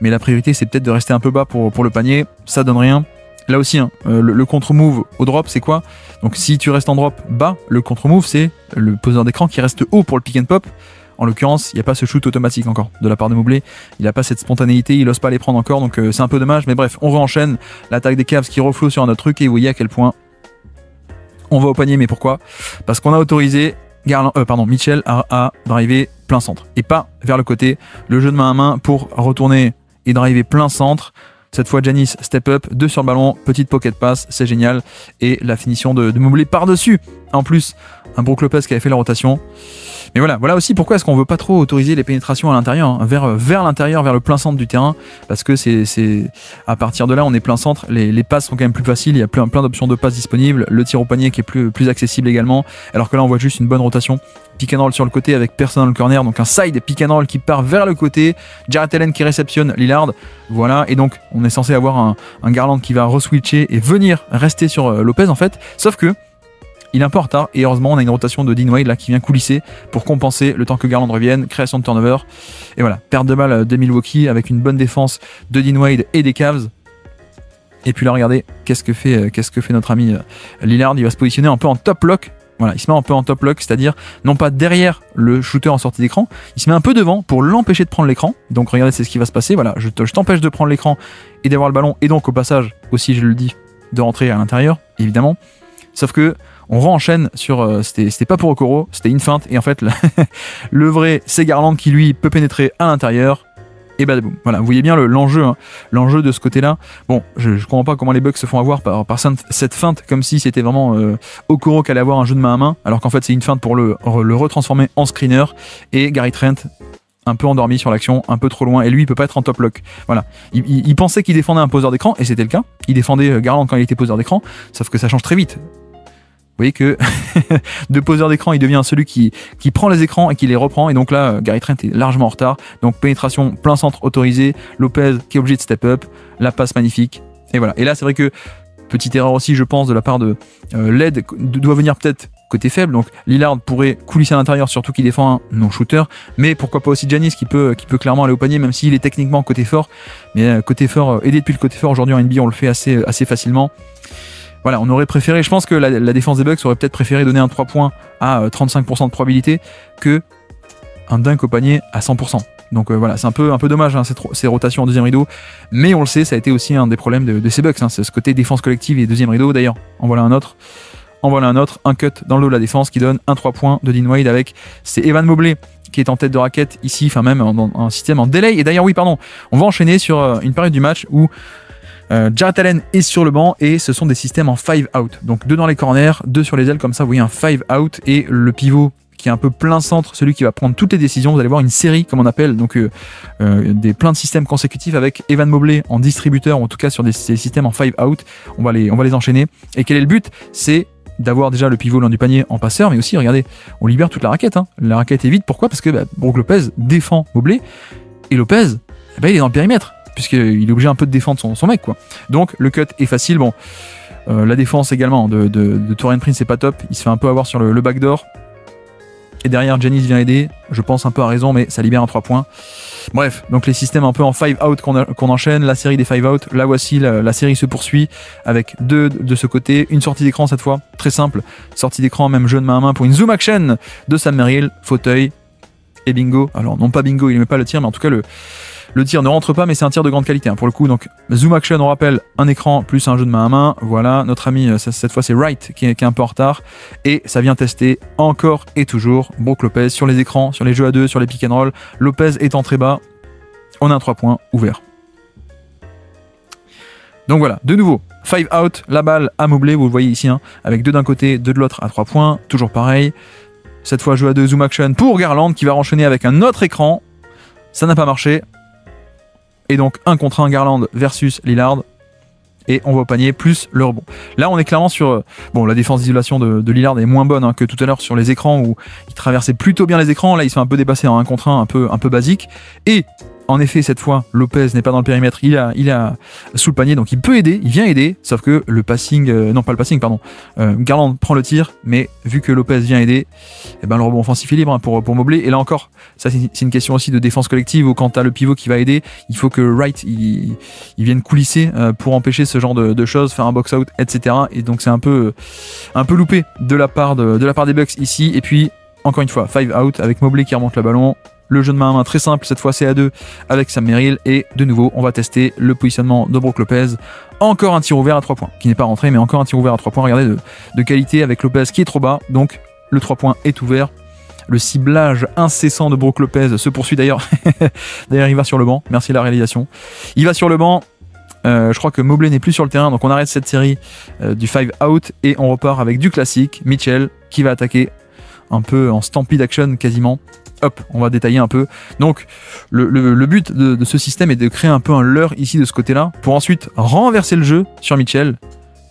mais la priorité c'est peut-être de rester un peu bas pour le panier, ça donne rien. Là aussi, hein, le contre-move au drop, c'est quoi? Donc si tu restes en drop bas, le contre-move, c'est le poseur d'écran qui reste haut pour le pick and pop. En l'occurrence, il n'y a pas ce shoot automatique encore de la part de Mobley. Il n'a pas cette spontanéité, il n'ose pas les prendre encore, donc c'est un peu dommage. Mais bref, on re-enchaîne l'attaque des Cavs qui reflow sur un autre truc, et vous voyez à quel point on va au panier. Mais pourquoi? Parce qu'on a autorisé Mitchell à driver plein centre et pas vers le côté. Le jeu de main à main pour retourner et driver plein centre. Cette fois, Giannis step up, 2 sur le ballon, petite pocket pass, c'est génial. Et la finition de Mobley par-dessus. En plus, un Brook Lopez qui avait fait la rotation. Mais voilà aussi pourquoi est-ce qu'on veut pas trop autoriser les pénétrations à l'intérieur, hein, vers l'intérieur, vers le plein centre du terrain, parce que c'est à partir de là, on est plein centre, les passes sont quand même plus faciles, il y a plein d'options de passes disponibles, le tir au panier qui est plus accessible également, alors que là on voit juste une bonne rotation. Pick and roll sur le côté avec personne dans le corner, donc un side pick and roll qui part vers le côté, Jarrett Allen qui réceptionne Lillard, voilà, et donc on est censé avoir un Garland qui va re-switcher et venir rester sur Lopez en fait, sauf que il est un peu en retard, et heureusement on a une rotation de Dean Wade là qui vient coulisser pour compenser le temps que Garland revienne, création de turnover, et voilà, perte de balle de Milwaukee avec une bonne défense de Dean Wade et des Cavs. Et puis là regardez, qu'est-ce que fait notre ami Lillard, il va se positionner un peu en top lock. Voilà, il se met un peu en top lock, c'est-à-dire non pas derrière le shooter en sortie d'écran, il se met un peu devant pour l'empêcher de prendre l'écran. Donc regardez, c'est ce qui va se passer. Voilà, je t'empêche de prendre l'écran et d'avoir le ballon, et donc au passage aussi, je le dis, de rentrer à l'intérieur, évidemment. Sauf que on re-enchaîne sur c'était pas pour Okoro, c'était une feinte, et en fait le vrai c'est Garland qui lui peut pénétrer à l'intérieur. Et bah boum. Voilà, vous voyez bien l'enjeu, hein, l'enjeu de ce côté-là. Bon, je comprends pas comment les Bucks se font avoir par cette feinte, comme si c'était vraiment Okoro qui allait avoir un jeu de main à main, alors qu'en fait c'est une feinte pour le retransformer en screener, et Gary Trent un peu endormi sur l'action, un peu trop loin, et lui il peut pas être en top lock. Voilà, il pensait qu'il défendait un poseur d'écran, et c'était le cas. Il défendait Garland quand il était poseur d'écran, sauf que ça change très vite. Vous voyez que de poseur d'écran, il devient celui qui prend les écrans et qui les reprend. Et donc là, Gary Trent est largement en retard. Donc pénétration plein centre autorisé. Lopez qui est obligé de step up. La passe magnifique. Et voilà. Et là, c'est vrai que, petite erreur aussi, je pense, de la part de LED, doit venir peut-être côté faible. Donc Lillard pourrait coulisser à l'intérieur, surtout qu'il défend un non-shooter. Mais pourquoi pas aussi Giannis qui peut clairement aller au panier, même s'il est techniquement côté fort. Mais côté fort, aidé depuis le côté fort, aujourd'hui en NBA, on le fait assez facilement. Voilà, on aurait préféré, je pense que la défense des Bucks aurait peut-être préféré donner un 3 points à 35% de probabilité que un dunk au panier à 100%. Donc voilà, c'est un peu dommage, hein, ces rotations en deuxième rideau, mais on le sait, ça a été aussi un des problèmes de ces Bucks, hein, c'est ce côté défense collective et deuxième rideau. D'ailleurs, en voilà un autre, un cut dans le dos de la défense qui donne un 3 points de Dean Wade avec, c'est Evan Mobley qui est en tête de raquette ici, enfin même dans un système en delay. Et d'ailleurs, on va enchaîner sur une période du match où Jarrett Allen est sur le banc, et ce sont des systèmes en 5 out, donc 2 dans les corners, 2 sur les ailes, comme ça vous voyez un 5 out, et le pivot qui est un peu plein centre, celui qui va prendre toutes les décisions. Vous allez voir une série, comme on appelle, donc plein de systèmes consécutifs avec Evan Mobley en distributeur, ou en tout cas sur des systèmes en 5 out. On va les enchaîner. Et quel est le but? C'est d'avoir déjà le pivot loin du panier en passeur, mais aussi, regardez, on libère toute la raquette, hein. La raquette est vide. Pourquoi? Parce que Brook Lopez défend Mobley, et Lopez, il est dans le périmètre, puisqu'il est obligé un peu de défendre son mec, quoi. Donc le cut est facile. Bon, la défense également de Taurean Prince, c'est pas top, il se fait un peu avoir sur le backdoor. Et derrière, Giannis vient aider, je pense un peu à raison, mais ça libère un 3 points. Bref, donc les systèmes un peu en 5 out qu'on enchaîne, la série des 5 out, là voici, la série se poursuit avec 2 de ce côté, une sortie d'écran cette fois, très simple, sortie d'écran même jeu de main à main pour une zoom action de Sam Merrill, fauteuil et bingo. Alors non pas bingo, il ne met pas le tir, mais en tout cas le tir ne rentre pas, mais c'est un tir de grande qualité hein, pour le coup. Donc zoom action, on rappelle, un écran plus un jeu de main à main. Voilà, notre ami, cette fois c'est Wright qui est un peu en retard. Et ça vient tester encore et toujours Brook Lopez sur les écrans, sur les jeux à 2, sur les pick and roll. Lopez étant très bas, on a un 3 points ouvert. Donc voilà, de nouveau, 5 out, la balle à Mobley, vous le voyez ici, hein, avec 2 d'un côté, 2 de l'autre à 3 points, toujours pareil. Cette fois jeu à 2, zoom action pour Garland qui va enchaîner avec un autre écran. Ça n'a pas marché. Et donc 1 contre 1 Garland versus Lillard. Et on va au panier plus le rebond. Là on est clairement sur... Bon, la défense d'isolation de Lillard est moins bonne hein, que tout à l'heure sur les écrans où il traversait plutôt bien les écrans. Là il se fait un peu dépasser en 1 contre 1 un peu basique. Et en effet cette fois Lopez n'est pas dans le périmètre, il a sous le panier donc il peut aider, il vient aider. Sauf que le passing, non pas le passing pardon, Garland prend le tir. Mais vu que Lopez vient aider, et ben le rebond offensif est libre hein, pour Mobley. Et là encore, ça c'est une question aussi de défense collective où quand tu as le pivot qui va aider, il faut que Wright il vienne coulisser pour empêcher ce genre de choses, faire un box out, etc. Et donc c'est un peu loupé de la part des Bucks ici. Et puis encore une fois 5 out avec Mobley qui remonte le ballon. Le jeu de main à main très simple, cette fois c'est à 2 avec Sam Merrill. Et de nouveau on va tester le positionnement de Brook Lopez. Encore un tir ouvert à 3 points qui n'est pas rentré, mais encore un tir ouvert à 3 points. Regardez de qualité avec Lopez qui est trop bas. Donc le 3 points est ouvert. Le ciblage incessant de Brook Lopez se poursuit d'ailleurs. D'ailleurs il va sur le banc, merci la réalisation. Il va sur le banc. Je crois que Mobley n'est plus sur le terrain, donc on arrête cette série du 5 out et on repart avec du classique. Mitchell qui va attaquer un peu en stampede action quasiment. Hop, on va détailler un peu. Donc le but de ce système est de créer un peu un leurre ici de ce côté-là pour ensuite renverser le jeu sur Mitchell.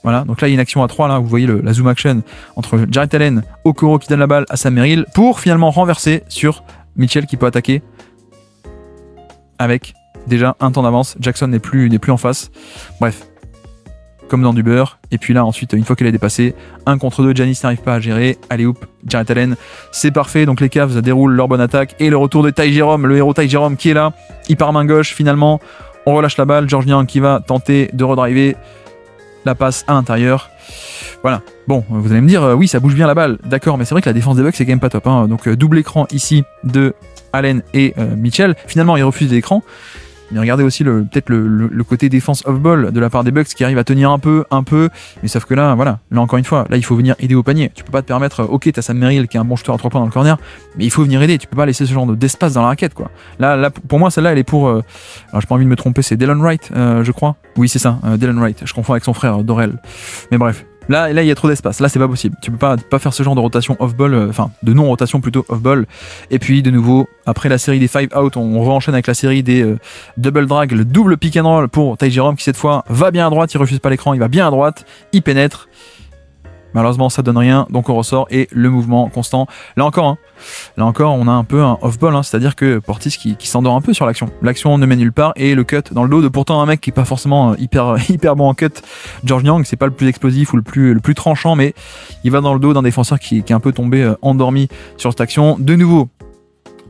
Voilà, donc là il y a une action à 3 là, vous voyez la zoom action entre Jarrett Allen, Okoro qui donne la balle à Sam Merrill pour finalement renverser sur Mitchell qui peut attaquer avec déjà un temps d'avance. Jackson n'est plus en face. Bref, comme dans du beurre. Et puis là ensuite une fois qu'elle est dépassée, 1 contre 2, Giannis n'arrive pas à gérer. Allez hop, Jarrett Allen, c'est parfait. Donc les Cavs déroulent leur bonne attaque et le retour de Ty Jerome, le héros Ty Jerome qui est là. Il part main gauche finalement. On relâche la balle. Georges Niang qui va tenter de redriver. La passe à l'intérieur. Voilà. Bon, vous allez me dire, oui, ça bouge bien la balle. D'accord, mais c'est vrai que la défense des Bucks c'est quand même pas top. Hein. Donc double écran ici de Allen et Mitchell. Finalement, ils refusent l'écran. Mais regardez aussi peut-être le côté défense off-ball de la part des Bucks qui arrive à tenir un peu, mais sauf que là, voilà, là encore une fois, là il faut venir aider au panier. Tu peux pas te permettre, ok, t'as Sam Merrill qui est un bon shooter à 3 points dans le corner, mais il faut venir aider, tu peux pas laisser ce genre d'espace dans la raquette, quoi. Là pour moi, celle-là, elle est pour, alors j'ai pas envie de me tromper, c'est Delon Wright, je crois. Oui, c'est ça, Delon Wright, je confonds avec son frère, Dorel. Mais bref. Là, il y a trop d'espace. Là, c'est pas possible. Tu peux pas faire ce genre de rotation off-ball, enfin, de non-rotation plutôt off-ball. Et puis, de nouveau, après la série des 5 out, on re-enchaîne avec la série des double drag, le double pick and roll pour Ty Jerome qui, cette fois, va bien à droite. Il refuse pas l'écran, il va bien à droite. Il pénètre. Malheureusement, ça donne rien, donc on ressort et le mouvement constant. Là encore, on a un peu un off-ball, hein, c'est-à-dire que Portis qui s'endort un peu sur l'action. L'action ne mène nulle part et le cut dans le dos de pourtant un mec qui est pas forcément hyper bon en cut. Georges Niang, c'est pas le plus explosif ou le plus tranchant, mais il va dans le dos d'un défenseur qui est un peu tombé endormi sur cette action. De nouveau,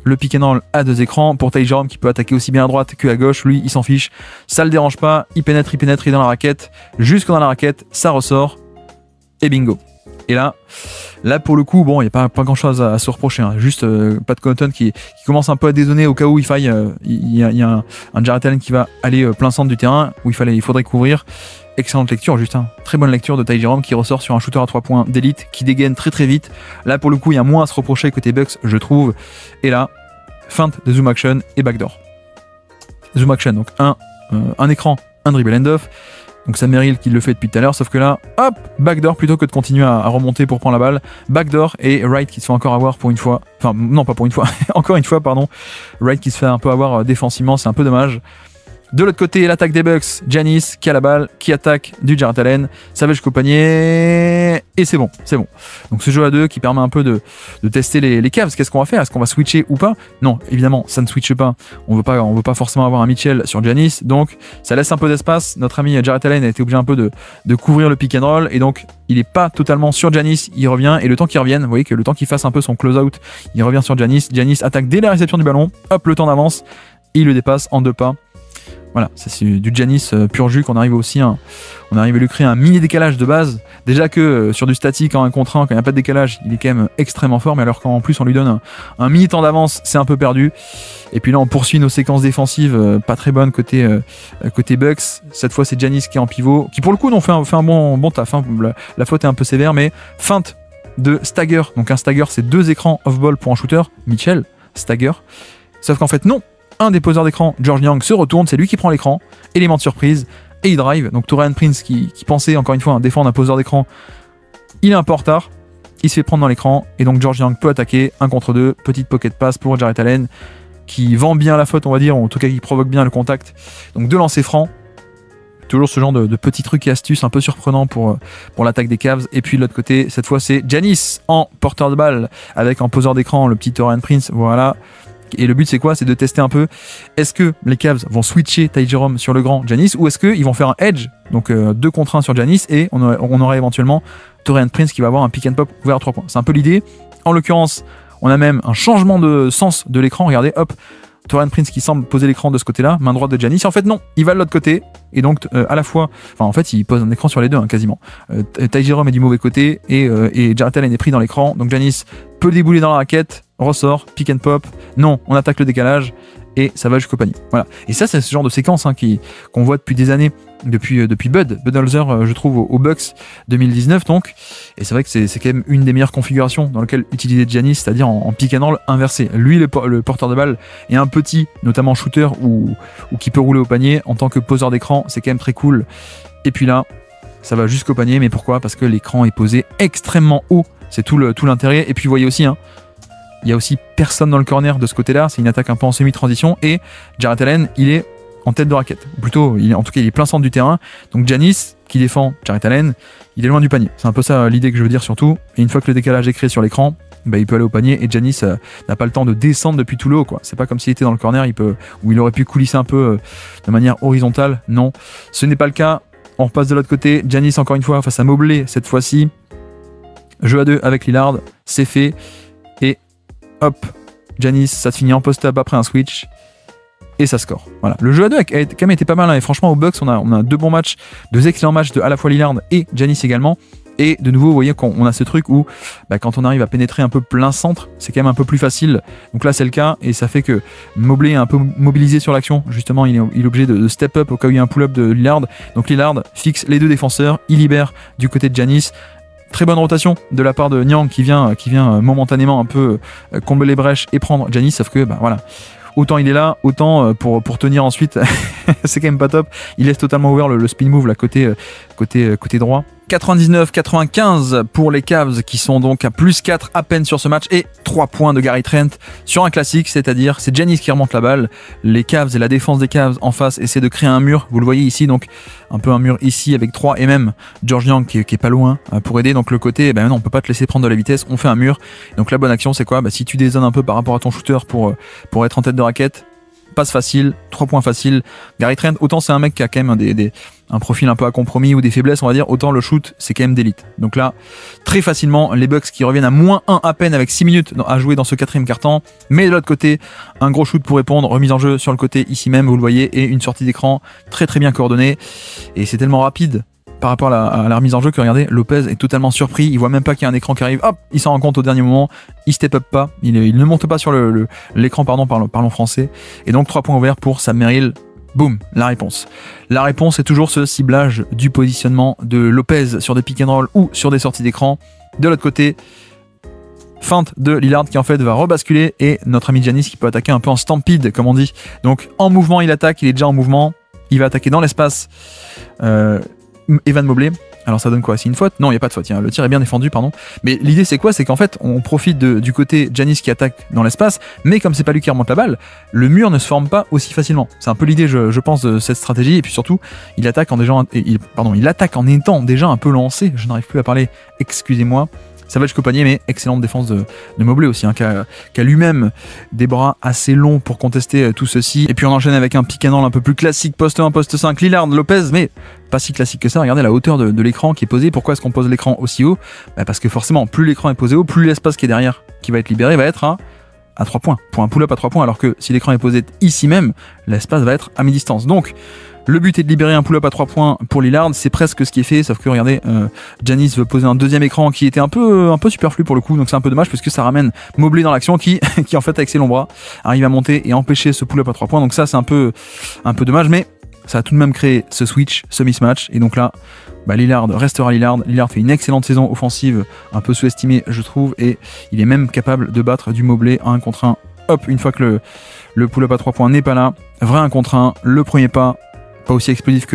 le pick and roll à 2 écrans pour Ty Jerome qui peut attaquer aussi bien à droite que à gauche. Lui, il s'en fiche, ça le dérange pas. Il pénètre, il est dans la raquette, jusque dans la raquette, ça ressort. Et bingo. Et là pour le coup, bon, il n'y a pas grand chose à se reprocher, hein. Juste Pat Connaughton qui commence un peu à dézonner au cas où il faille. Il y a un Jarrett Allen qui va aller plein centre du terrain où il faudrait couvrir. Excellente lecture, juste très bonne lecture de Ty Jerome qui ressort sur un shooter à 3 points d'élite qui dégaine très vite. Là pour le coup, il y a moins à se reprocher côté Bucks, je trouve. Et là, feinte de zoom action et backdoor. Zoom action, donc un écran, un dribble end-off. Donc Sam Merrill qui le fait depuis tout à l'heure, sauf que là, hop, backdoor plutôt que de continuer à remonter pour prendre la balle. Backdoor et Wright qui se fait encore avoir pour une fois. Enfin, non, pas pour une fois, encore une fois, pardon. Wright qui se fait un peu avoir défensivement, c'est un peu dommage. De l'autre côté, l'attaque des Bucks, Giannis qui a la balle, qui attaque du Jarrett Allen, ça va jusqu'au panier, et c'est bon. Donc ce jeu à 2 qui permet un peu de tester les Cavs. Qu'est-ce qu'on va faire? Est-ce qu'on va switcher ou pas? Non, évidemment, ça ne switche pas. On veut pas forcément avoir un Mitchell sur Giannis, donc ça laisse un peu d'espace. Notre ami Jarrett Allen a été obligé un peu de couvrir le pick and roll, et donc il n'est pas totalement sur Giannis, il revient, et le temps qu'il revienne, vous voyez que le temps qu'il fasse un peu son close-out, il revient sur Giannis. Giannis attaque dès la réception du ballon, hop, le temps d'avance, il le dépasse en 2 pas. Voilà, c'est du Giannis pur jus qu'on arrive aussi on arrive à lui créer un mini décalage de base. Déjà que sur du statique en 1 contre 1, quand il n'y a pas de décalage, il est quand même extrêmement fort, mais alors quand en plus on lui donne un mini temps d'avance, c'est un peu perdu. Et puis là on poursuit nos séquences défensives pas très bonnes côté Bucks. Cette fois c'est Giannis qui est en pivot, qui pour le coup fait un bon taf, hein. La faute est un peu sévère, mais feinte de stagger. Donc un stagger c'est 2 écrans off-ball pour un shooter, Mitchell, stagger. Sauf qu'en fait non, un des poseurs d'écran, George Niang, se retourne, c'est lui qui prend l'écran, élément de surprise, et il drive. Donc Taurean Prince qui pensait encore une fois défendre un poseur d'écran, il est un peu en retard, il se fait prendre dans l'écran, et donc George Niang peut attaquer 1 contre 2, petite pocket pass pour Jarrett Allen, qui vend bien la faute on va dire, ou en tout cas qui provoque bien le contact. Donc 2 lancers francs, toujours ce genre de petits trucs et astuces un peu surprenants pour l'attaque des Cavs. Et puis de l'autre côté, cette fois c'est Giannis en porteur de balle, avec en poseur d'écran le petit Taurean Prince, voilà. Et le but c'est quoi? C'est de tester un peu, est-ce que les Cavs vont switcher Ty Jerome sur le grand Giannis, ou est-ce qu'ils vont faire un edge, donc 2 contre 1 sur Giannis, et on aura éventuellement Taurean Prince qui va avoir un pick and pop ouvert à 3 points. C'est un peu l'idée. En l'occurrence, on a même un changement de sens de l'écran. Regardez, hop, Taurean Prince qui semble poser l'écran de ce côté-là, main droite de Giannis. En fait non, il va de l'autre côté, et donc à la fois, en fait il pose un écran sur les deux, hein, quasiment. Ty Jerome est du mauvais côté, et Jarrett Allen est pris dans l'écran, donc Giannis peut le débouler dans la raquette, ressort, pick and pop, non, on attaque le décalage, et ça va jusqu'au panier. Voilà. Et ça, c'est ce genre de séquence qu'on voit depuis des années, depuis Budenholzer, je trouve, aux Bucks 2019, donc. Et c'est vrai que c'est quand même une des meilleures configurations dans lesquelles utiliser Giannis, c'est-à-dire en pick and roll inversé. Lui, le porteur de balle, est un petit, notamment shooter, ou qui peut rouler au panier. En tant que poseur d'écran, c'est quand même très cool. Et puis là, ça va jusqu'au panier, mais pourquoi? Parce que l'écran est posé extrêmement haut. C'est tout l'intérêt. Et puis vous voyez aussi, il y a aussi personne dans le corner de ce côté-là. C'est une attaque un peu en semi-transition. Et Jarrett Allen, il est en tête de raquette. Ou plutôt, en tout cas, il est plein centre du terrain. Donc Giannis, qui défend Jarrett Allen, il est loin du panier. C'est un peu ça l'idée que je veux dire surtout. Et une fois que le décalage est créé sur l'écran, il peut aller au panier. Et Giannis n'a pas le temps de descendre depuis tout le haut, quoi. C'est pas comme s'il était dans le corner, où il aurait pu coulisser un peu de manière horizontale. Non, ce n'est pas le cas. On repasse de l'autre côté. Giannis, encore une fois, face à Mobley cette fois-ci. Jeu à 2 avec Lillard, c'est fait. Et hop, Giannis, ça se finit en post-up après un switch. Et ça score. Voilà. Le jeu à 2 a quand même été pas mal, hein. Et franchement, aux Bucks, on a 2 bons matchs, 2 excellents matchs de à la fois Lillard et Giannis également. Et de nouveau, vous voyez qu'on a ce truc où quand on arrive à pénétrer un peu plein centre, c'est quand même un peu plus facile. Donc là, c'est le cas, et ça fait que Mobley est un peu mobilisé sur l'action. Justement, il est obligé de step up au cas où il y a un pull-up de Lillard. Donc Lillard fixe les 2 défenseurs, il libère du côté de Giannis. Très bonne rotation de la part de Niang qui vient momentanément un peu combler les brèches et prendre Giannis, sauf que voilà. Autant il est là, autant pour tenir ensuite, c'est quand même pas top. Il laisse totalement ouvert le spin move là, côté droit. 99-95 pour les Cavs qui sont donc à +4 à peine sur ce match, et 3 points de Gary Trent sur un classique, c'est-à-dire c'est Giannis qui remonte la balle. Les Cavs et la défense des Cavs en face essaient de créer un mur, vous le voyez ici, donc un peu un mur ici avec 3, et même George Niang qui est pas loin pour aider. Donc le côté, non, on peut pas te laisser prendre de la vitesse, on fait un mur. Donc la bonne action c'est quoi? Si tu dézones un peu par rapport à ton shooter pour être en tête de raquette, passe facile, 3 points faciles. Gary Trent, autant c'est un mec qui a quand même un profil un peu à compromis ou des faiblesses, on va dire, autant le shoot c'est quand même d'élite. Donc là, très facilement, les Bucks qui reviennent à -1 à peine avec 6 minutes à jouer dans ce 4e quart-temps. Mais de l'autre côté, un gros shoot pour répondre, remise en jeu sur le côté ici même, vous le voyez, et une sortie d'écran très très bien coordonnée. Et c'est tellement rapide par rapport à la remise en jeu que regardez, Lopez est totalement surpris, il voit même pas qu'il y a un écran qui arrive, hop, il s'en rend compte au dernier moment, il step up pas, il ne monte pas sur l'écran, parlons français, et donc 3 points ouverts pour Sam Merrill. Boum, la réponse. La réponse est toujours ce ciblage du positionnement de Lopez sur des pick and roll ou sur des sorties d'écran. De l'autre côté, feinte de Lillard qui en fait va rebasculer, et notre ami Giannis qui peut attaquer un peu en stampede comme on dit. Donc en mouvement il attaque, il est déjà en mouvement, il va attaquer dans l'espace Evan Mobley. Alors ça donne quoi? C'est une faute? Non, il n'y a pas de faute, le tir est bien défendu, pardon. Mais l'idée c'est quoi? C'est qu'en fait, on profite du côté Giannis qui attaque dans l'espace, mais comme c'est pas lui qui remonte la balle, le mur ne se forme pas aussi facilement. C'est un peu l'idée, je pense, de cette stratégie. Et puis surtout, il attaque il attaque en étant déjà un peu lancé. Je n'arrive plus à parler, excusez-moi. Savage qu'au panier, mais excellente défense de Mobley aussi, qui a lui-même des bras assez longs pour contester tout ceci. Et puis on enchaîne avec un pick and roll un peu plus classique, poste 1, poste 5, Lillard, Lopez, mais pas si classique que ça. Regardez la hauteur de l'écran qui est posée. Pourquoi est-ce qu'on pose l'écran aussi haut? Parce que forcément, plus l'écran est posé haut, plus l'espace qui est derrière, qui va être libéré, va être à 3 points, pour un pull-up à 3 points, alors que si l'écran est posé ici même, l'espace va être à mi-distance. Donc, le but est de libérer un pull-up à 3 points pour Lillard, c'est presque ce qui est fait, sauf que regardez, Giannis veut poser un deuxième écran qui était un peu superflu pour le coup, donc c'est un peu dommage parce que ça ramène Mobley dans l'action qui en fait avec ses longs bras arrive à monter et empêcher ce pull-up à 3 points, donc ça c'est un peu dommage, mais ça a tout de même créé ce switch, ce mismatch, et donc là, Lillard restera Lillard. Lillard fait une excellente saison offensive, un peu sous-estimée je trouve, et il est même capable de battre du Mobley à 1 contre 1. Hop, une fois que le pull-up à 3 points n'est pas là, vrai 1 contre 1, le premier pas aussi explosif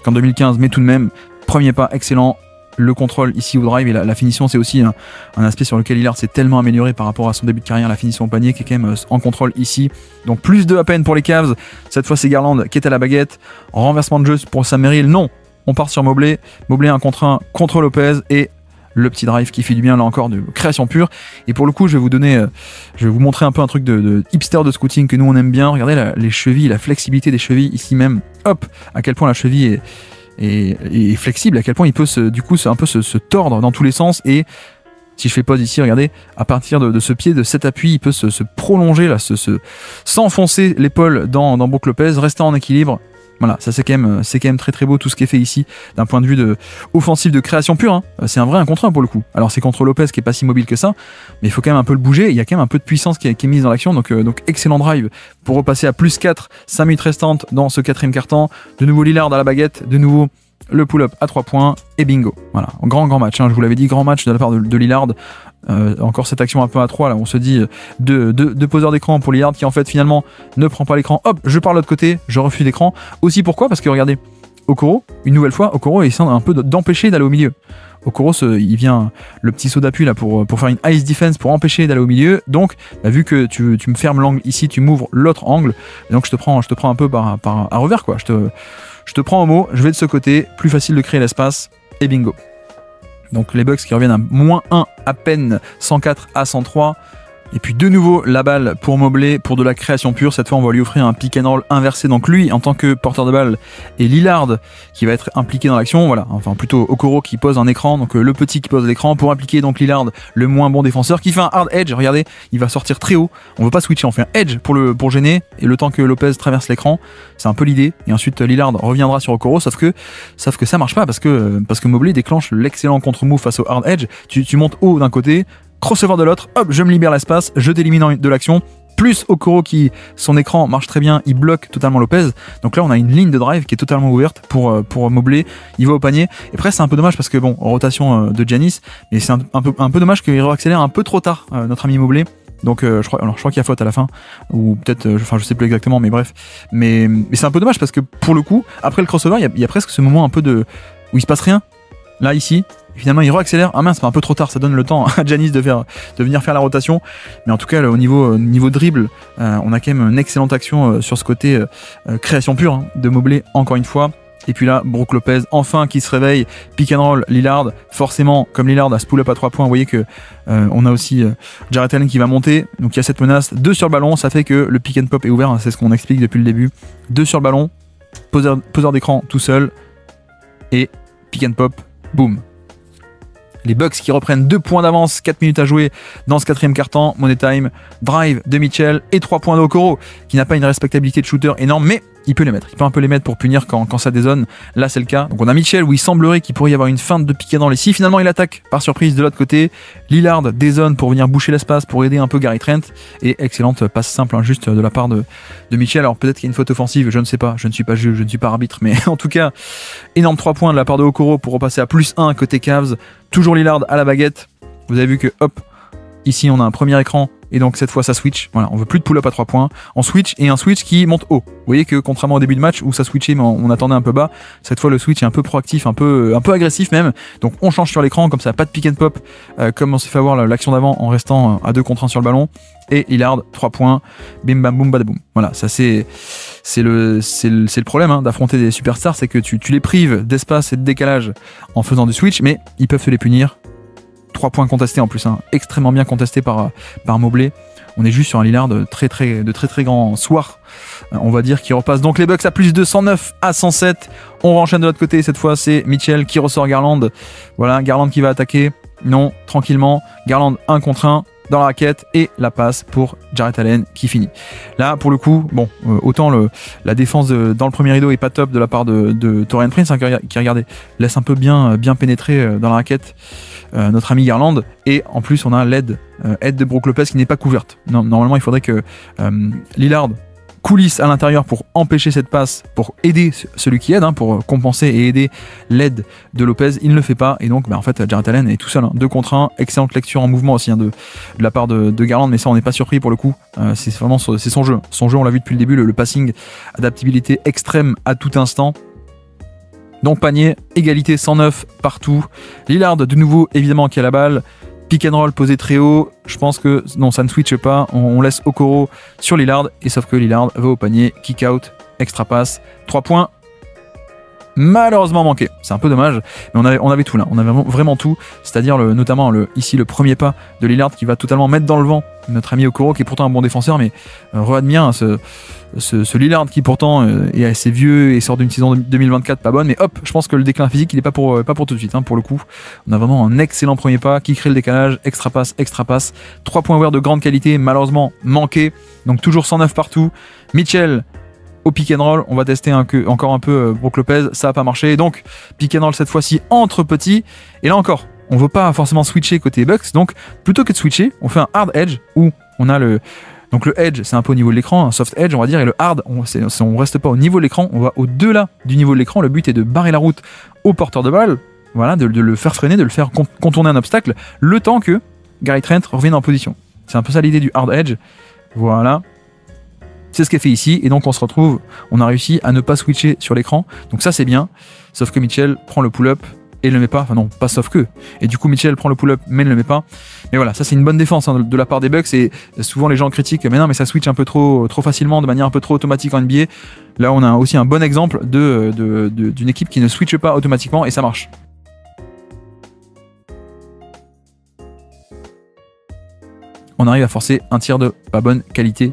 qu'en 2015, mais tout de même, premier pas excellent. Le contrôle ici au drive et la finition, c'est aussi un aspect sur lequel Lillard s'est tellement amélioré par rapport à son début de carrière, la finition au panier qui est quand même en contrôle ici. Donc plus de à peine pour les Cavs. Cette fois c'est Garland qui est à la baguette. Renversement de jeu pour Sam Merrill. Non, on part sur Mobley. Mobley 1 contre 1 contre Lopez et le petit drive qui fait du bien là encore de création pure. Et pour le coup je vais vous montrer un peu un truc de hipster de scouting que nous on aime bien. Regardez les chevilles, la flexibilité des chevilles ici même. Hop, à quel point la cheville est flexible, à quel point il peut se tordre dans tous les sens. Et si je fais pause ici, regardez, à partir de ce pied, de cet appui, il peut se prolonger là, s'enfoncer l'épaule dans Brook Lopez, rester en équilibre. Voilà, ça c'est quand même très très beau tout ce qui est fait ici d'un point de vue offensif de création pure. C'est un vrai 1 contre 1 pour le coup. Alors c'est contre Lopez qui est pas si mobile que ça, mais il faut quand même un peu le bouger. Il y a quand même un peu de puissance qui est mise dans l'action. Donc excellent drive pour repasser à plus 4, 5 minutes restantes dans ce 4e quart-temps. De nouveau Lillard à la baguette, de nouveau le pull-up à 3 points et bingo. Voilà, grand match, je vous l'avais dit, grand match de la part de Lillard. Encore cette action un peu à 3 là, on se dit de poseur d'écran pour Lillard qui en fait finalement ne prend pas l'écran. Hop, je pars de l'autre côté, je refuse l'écran. Aussi pourquoi? Parce que regardez, Okoro, une nouvelle fois, Okoro essaie un peu d'empêcher d'aller au milieu. Okoro, il vient le petit saut d'appui là pour faire une ice defense pour empêcher d'aller au milieu. Donc, vu que tu me fermes l'angle ici, tu m'ouvres l'autre angle. Et donc je te prends un peu à revers quoi. Je te prends au mot, je vais de ce côté, plus facile de créer l'espace et bingo. Donc les Bucks qui reviennent à -1 à peine, 104 à 103. Et puis de nouveau la balle pour Mobley pour de la création pure. Cette fois on va lui offrir un pick and roll inversé. Donc lui en tant que porteur de balle et Lillard qui va être impliqué dans l'action. Voilà, enfin plutôt Okoro qui pose un écran. Donc le petit qui pose l'écran pour impliquer donc Lillard, le moins bon défenseur, qui fait un hard edge. Regardez, il va sortir très haut. On veut pas switcher, on fait un edge pour gêner et le temps que Lopez traverse l'écran. C'est un peu l'idée. Et ensuite Lillard reviendra sur Okoro. Sauf que ça marche pas parce que Mobley déclenche l'excellent contre-move face au hard edge. Tu montes haut d'un côté, crossover de l'autre, hop, je me libère l'espace, je t'élimine de l'action, plus Okoro qui, son écran marche très bien, il bloque totalement Lopez. Donc là on a une ligne de drive qui est totalement ouverte pour Mobley, il va au panier. Et après c'est un peu dommage parce que bon, rotation de Giannis, mais c'est un peu dommage qu'il réaccélère un peu trop tard notre ami Mobley. Donc je crois qu'il y a faute à la fin, ou peut-être, je sais plus exactement, mais bref. Mais c'est un peu dommage parce que pour le coup, après le crossover, il y a presque ce moment un peu où il se passe rien. Là ici, finalement il réaccélère. Ah mince, c'est un peu trop tard, ça donne le temps à Giannis de venir faire la rotation. Mais en tout cas, au niveau dribble, on a quand même une excellente action sur ce côté création pure de Mobley encore une fois. Et puis là, Brook Lopez, enfin qui se réveille, pick and roll, Lillard, forcément, comme Lillard a ce pull-up à 3 points, vous voyez que on a aussi Jarrett Allen qui va monter, donc il y a cette menace, 2 sur le ballon, ça fait que le pick and pop est ouvert, c'est ce qu'on explique depuis le début, 2 sur le ballon, poseur d'écran tout seul, et pick and pop, boum. Les Bucks qui reprennent 2 points d'avance, 4 minutes à jouer dans ce 4e quart-temps, money time, drive de Mitchell et 3 points d'Okoro, qui n'a pas une respectabilité de shooter énorme, mais il peut les mettre. Il peut un peu les mettre pour punir quand ça dézone. Là, c'est le cas. Donc on a Mitchell où il semblerait qu'il pourrait y avoir une feinte de piquet dans les scies. Finalement, il attaque par surprise de l'autre côté. Lillard dézone pour venir boucher l'espace, pour aider un peu Gary Trent. Et excellente passe simple, juste de la part de Mitchell. Alors peut-être qu'il y a une faute offensive, je ne sais pas. Je ne suis pas juge, je ne suis pas arbitre. Mais en tout cas, énorme 3 points de la part de Okoro pour repasser à +1 côté Cavs. Toujours Lillard à la baguette. Vous avez vu que, hop, Ici, on a un premier écran et donc cette fois ça switch. Voilà, on veut plus de pull-up à 3 points. On switch et un switch qui monte haut. Vous voyez que contrairement au début de match où ça switchait mais on attendait un peu bas, cette fois le switch est un peu proactif, un peu agressif même. Donc on change sur l'écran comme ça, pas de pick and pop comme on s'est fait avoir l'action d'avant en restant à 2 contre 1 sur le ballon. Et Lillard 3 points, bim bam boum badaboum. Voilà, ça c'est le problème hein, d'affronter des superstars, c'est que tu les prives d'espace et de décalage en faisant du switch, mais ils peuvent te les punir. 3 points contestés en plus, hein, extrêmement bien contestés par Mobley. On est juste sur un Lillard de très grand soir, on va dire, qui repasse donc les Bucks à plus de 109 à 107. On renchaîne de l'autre côté, cette fois c'est Mitchell qui ressort Garland. Voilà, Garland qui va attaquer. Non, tranquillement. Garland 1 contre 1 dans la raquette et la passe pour Jarrett Allen qui finit. Là, pour le coup, bon, autant la défense dans le premier rideau est pas top de la part de Taurean Prince, hein, qui regardez, laisse un peu bien pénétrer dans la raquette notre ami Garland, et en plus on a l'aide de Brook Lopez qui n'est pas couverte. Non, normalement, il faudrait que Lillard coulisse à l'intérieur pour empêcher cette passe, pour aider celui qui aide, hein, pour compenser et aider l'aide de Lopez. Il ne le fait pas et donc en fait Jarrett Allen est tout seul, hein, 2 contre 1, excellente lecture en mouvement aussi hein, de la part de Garland, mais ça on n'est pas surpris pour le coup, c'est vraiment c'est son jeu, on l'a vu depuis le début, le passing, adaptabilité extrême à tout instant. Donc panier, égalité 109 partout, Lillard de nouveau évidemment qui a la balle, pick and roll posé très haut, je pense que non, ça ne switche pas, on laisse Okoro sur Lillard, et sauf que Lillard va au panier, kick out, extra passe, 3 points, malheureusement manqué, c'est un peu dommage, mais on avait tout là, on avait vraiment tout, c'est-à-dire notamment ici le premier pas de Lillard qui va totalement mettre dans le vent notre ami Okoro, qui est pourtant un bon défenseur, mais re-admire hein, ce Lillard qui pourtant est assez vieux et sort d'une saison 2024 pas bonne, mais hop, je pense que le déclin physique il est pas pour tout de suite, hein, pour le coup. On a vraiment un excellent premier pas qui crée le décalage, extra passe, 3 points ouverts de grande qualité, malheureusement manqué, donc toujours 109 partout. Mitchell au pick and roll, on va tester encore un peu Brook Lopez, ça n'a pas marché, donc pick and roll cette fois-ci entre petits, et là encore, on veut pas forcément switcher côté Bucks, donc plutôt que de switcher, on fait un hard edge où on a donc le edge, c'est un peu au niveau de l'écran, un soft edge on va dire, et le hard, on reste pas au niveau de l'écran, on va au-delà du niveau de l'écran. Le but est de barrer la route au porteur de balle, voilà, de le faire freiner, de le faire contourner un obstacle, le temps que Gary Trent revienne en position. C'est un peu ça l'idée du hard edge, voilà. C'est ce qui est fait ici, et donc on se retrouve, on a réussi à ne pas switcher sur l'écran, donc ça c'est bien, sauf que Mitchell prend le pull-up, et ne le met pas, enfin non, pas sauf que. Et du coup, Mitchell prend le pull-up, mais ne le met pas. Mais voilà, ça c'est une bonne défense hein, de la part des Bucks, et souvent les gens critiquent, mais non, mais ça switch un peu trop facilement, de manière un peu trop automatique en NBA. Là, on a aussi un bon exemple d'une équipe qui ne switche pas automatiquement, et ça marche. On arrive à forcer un tir de pas bonne qualité.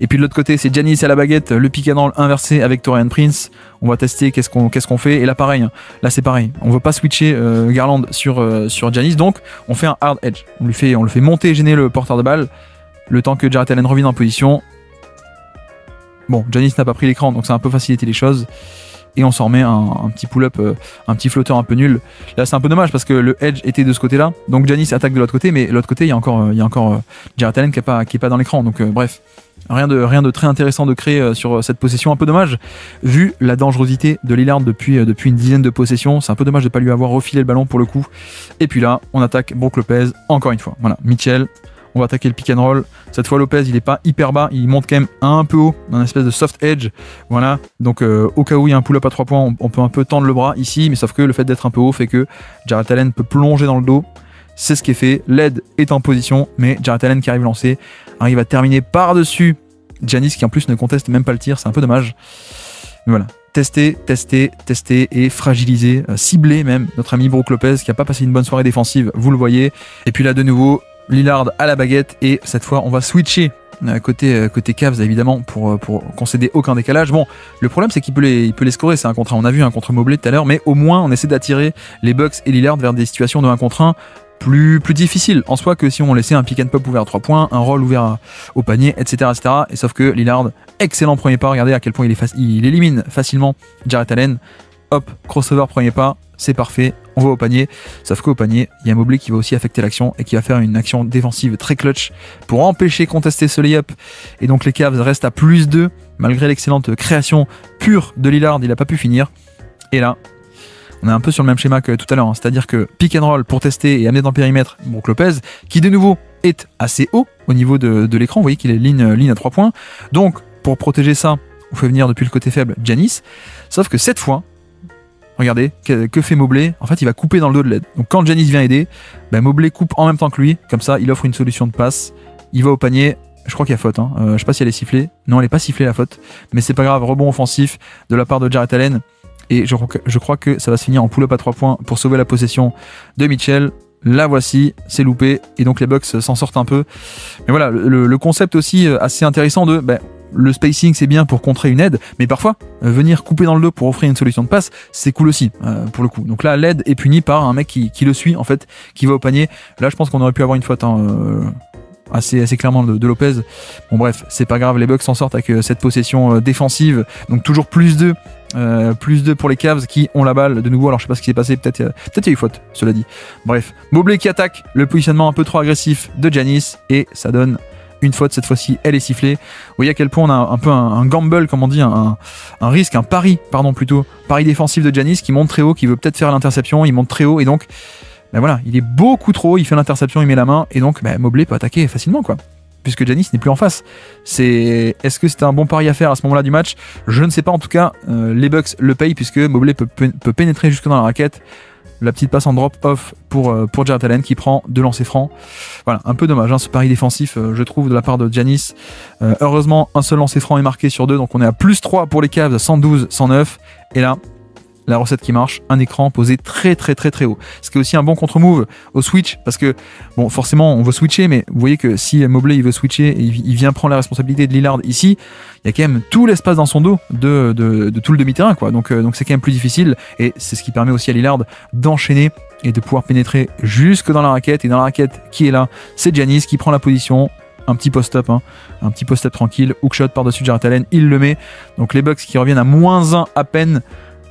Et puis de l'autre côté, c'est Giannis à la baguette, le pick and roll inversé avec Taurean Prince. On va tester qu'est-ce qu'on fait. Et là pareil, hein. Là c'est pareil. On veut pas switcher Garland sur Giannis, donc on fait un hard edge. On le fait monter et gêner le porteur de balle, le temps que Jarrett Allen revienne en position. Bon, Giannis n'a pas pris l'écran, donc ça a un peu facilité les choses. Et on s'en remet un petit pull-up, un petit flotteur un peu nul. Là c'est un peu dommage parce que le edge était de ce côté-là, donc Giannis attaque de l'autre côté, mais de l'autre côté il y a encore Jarrett Allen qui est pas dans l'écran, donc bref. Rien de très intéressant de créer sur cette possession, un peu dommage vu la dangerosité de Lillard depuis une dizaine de possessions. C'est un peu dommage de ne pas lui avoir refilé le ballon pour le coup. Et puis là on attaque Brook Lopez encore une fois, voilà, Mitchell, on va attaquer le pick and roll. Cette fois Lopez il est pas hyper bas, il monte quand même un peu haut dans une espèce de soft edge, voilà, donc au cas où il y a un pull-up à 3 points, on peut un peu tendre le bras ici, mais sauf que le fait d'être un peu haut fait que Jarrett Allen peut plonger dans le dos. C'est ce qui est fait, l'aide est en position, mais Jarrett Allen qui arrive lancé, arrive à terminer par-dessus Giannis qui en plus ne conteste même pas le tir, c'est un peu dommage. Mais voilà, tester et fragiliser, cibler même notre ami Brook Lopez qui a pas passé une bonne soirée défensive, vous le voyez. Et puis là de nouveau, Lillard à la baguette, et cette fois on va switcher côté Cavs évidemment pour concéder aucun décalage. Bon, le problème c'est qu'il peut les scorer, c'est un contre 1, on a vu un contre Mobley tout à l'heure, mais au moins on essaie d'attirer les Bucks et Lillard vers des situations de 1 contre 1 plus difficile en soi que si on laissait un pick and pop ouvert à 3 points, un roll ouvert au panier, etc. Et sauf que Lillard, excellent premier pas, regardez à quel point il élimine facilement Jarrett Allen. Hop, crossover premier pas, c'est parfait, on va au panier. Sauf qu'au panier, il y a Mobley qui va aussi affecter l'action et qui va faire une action défensive très clutch pour empêcher contester ce layup. Et donc les Cavs restent à +2 malgré l'excellente création pure de Lillard, il n'a pas pu finir. Et là, on est un peu sur le même schéma que tout à l'heure, hein. C'est-à-dire que pick and roll pour tester et amener dans le périmètre Brook Lopez, qui de nouveau est assez haut au niveau de l'écran. Vous voyez qu'il est ligne à 3 points. Donc, pour protéger ça, on fait venir depuis le côté faible Giannis. Sauf que cette fois, regardez, que fait Mobley? En fait, il va couper dans le dos de LED. Donc, quand Giannis vient aider, Mobley coupe en même temps que lui. Comme ça, il offre une solution de passe. Il va au panier. Je crois qu'il y a faute. Je sais pas si elle est sifflée. Non, elle est pas sifflée, la faute. Mais c'est pas grave. Rebond offensif de la part de Jarrett Allen. Et je crois que ça va se finir en pull-up à 3 points pour sauver la possession de Mitchell. La voici, c'est loupé. Et donc les Bucks s'en sortent un peu. Mais voilà, le concept aussi assez intéressant de... le spacing, c'est bien pour contrer une aide, mais parfois, venir couper dans le dos pour offrir une solution de passe, c'est cool aussi, pour le coup. Donc là, l'aide est punie par un mec qui le suit, en fait, qui va au panier. Là, je pense qu'on aurait pu avoir une faute assez clairement de Lopez. Bon bref, c'est pas grave, les Bucks s'en sortent avec cette possession défensive. Donc toujours plus 2 pour les Cavs qui ont la balle de nouveau. Alors je sais pas ce qui s'est passé, peut-être il y a eu faute, cela dit. Bref, Mobley qui attaque, le positionnement un peu trop agressif de Giannis, et ça donne une faute. Cette fois-ci, elle est sifflée. Vous voyez à quel point on a un peu un gamble, comme on dit, un risque, un pari défensif de Giannis qui monte très haut, qui veut peut-être faire l'interception, il monte très haut, et donc voilà, il est beaucoup trop haut, il fait l'interception, il met la main, et donc Mobley peut attaquer facilement, quoi, puisque Giannis n'est plus en face. Est-ce que c'était un bon pari à faire à ce moment-là du match? Je ne sais pas. En tout cas, les Bucks le payent, puisque Mobley peut pénétrer jusque dans la raquette. La petite passe en drop-off pour Jarrett Allen qui prend 2 lancers francs. Voilà, un peu dommage, ce pari défensif, je trouve, de la part de Giannis. Heureusement, un seul lancer franc est marqué sur 2, donc on est à +3 pour les Cavs, 112-109. Et là, la recette qui marche, un écran posé très haut. Ce qui est aussi un bon contre-move au switch, parce que, bon, forcément, on veut switcher, mais vous voyez que si Mobley il veut switcher et il vient prendre la responsabilité de Lillard ici, il y a quand même tout l'espace dans son dos de tout le demi-terrain, quoi. Donc c'est quand même plus difficile, et c'est ce qui permet aussi à Lillard d'enchaîner et de pouvoir pénétrer jusque dans la raquette. Et dans la raquette, qui est là? C'est Giannis qui prend la position. Un petit post-up, un petit post-up tranquille, hookshot par-dessus Jarrett Allen, il le met. Donc les Bucks qui reviennent à -1 à peine.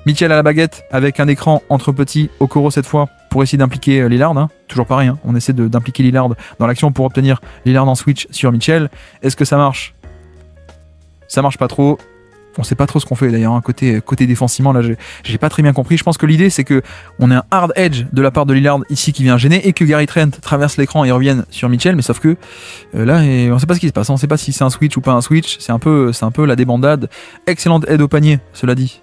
Mitchell à la baguette avec un écran entre petits, Okoro cette fois pour essayer d'impliquer Lillard. Toujours pareil, on essaie d'impliquer Lillard dans l'action pour obtenir Lillard en switch sur Mitchell. Est-ce que ça marche? Ça marche pas trop. On sait pas trop ce qu'on fait d'ailleurs, côté défensivement. Là, j'ai pas très bien compris. Je pense que l'idée c'est que on ait un hard edge de la part de Lillard ici qui vient gêner, et que Gary Trent traverse l'écran et revienne sur Mitchell. Mais sauf que là, on sait pas ce qui se passe. On sait pas si c'est un switch ou pas un switch. C'est un peu la débandade. Excellente aide au panier, cela dit,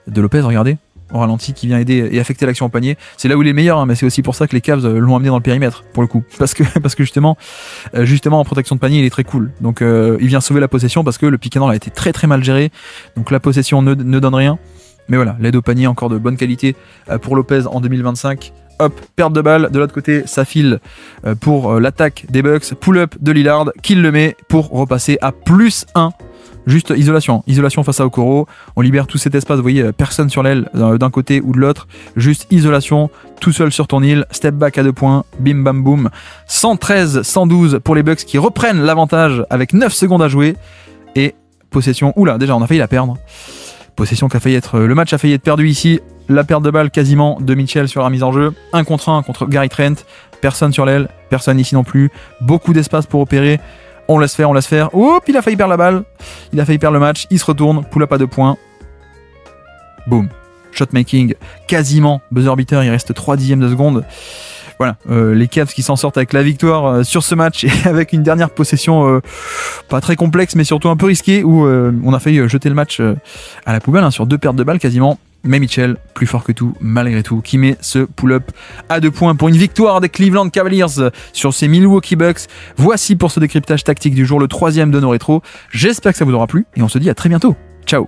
de Lopez. Regardez, au ralenti, qui vient aider et affecter l'action au panier. C'est là où il est meilleur, mais c'est aussi pour ça que les Cavs l'ont amené dans le périmètre, pour le coup. Parce que justement en protection de panier, il est très cool. Donc il vient sauver la possession, parce que le pick and roll a été très mal géré. Donc la possession ne donne rien. Mais voilà, l'aide au panier encore de bonne qualité pour Lopez en 2025. Hop, perte de balle. De l'autre côté, ça file pour l'attaque des Bucks. Pull-up de Lillard, qui le met pour repasser à +1. Juste isolation face à Okoro. On libère tout cet espace, vous voyez, personne sur l'aile d'un côté ou de l'autre. Juste isolation, tout seul sur ton île. Step back à 2 points, bim bam boum. 113-112 pour les Bucks qui reprennent l'avantage avec 9 secondes à jouer. Et possession, oula, déjà on a failli la perdre. Possession qui a failli être, le match a failli être perdu ici. La perte de balle quasiment de Mitchell sur la mise en jeu. 1 contre 1 contre Gary Trent. Personne sur l'aile, personne ici non plus. Beaucoup d'espace pour opérer. On laisse faire. Oups, il a failli perdre la balle. Il a failli perdre le match. Il se retourne. Pull-up à 2 points. Boum. Shot making. Quasiment. Buzzer beater. Il reste 3 dixièmes de seconde. Voilà. Les Cavs qui s'en sortent avec la victoire sur ce match, et avec une dernière possession pas très complexe, mais surtout un peu risquée, où on a failli jeter le match à la poubelle, sur 2 pertes de balles quasiment. Mais Mitchell, plus fort que tout, malgré tout, qui met ce pull-up à 2 points pour une victoire des Cleveland Cavaliers sur ces Milwaukee Bucks. Voici pour ce décryptage tactique du jour, le 3e de nos rétros. J'espère que ça vous aura plu, et on se dit à très bientôt. Ciao.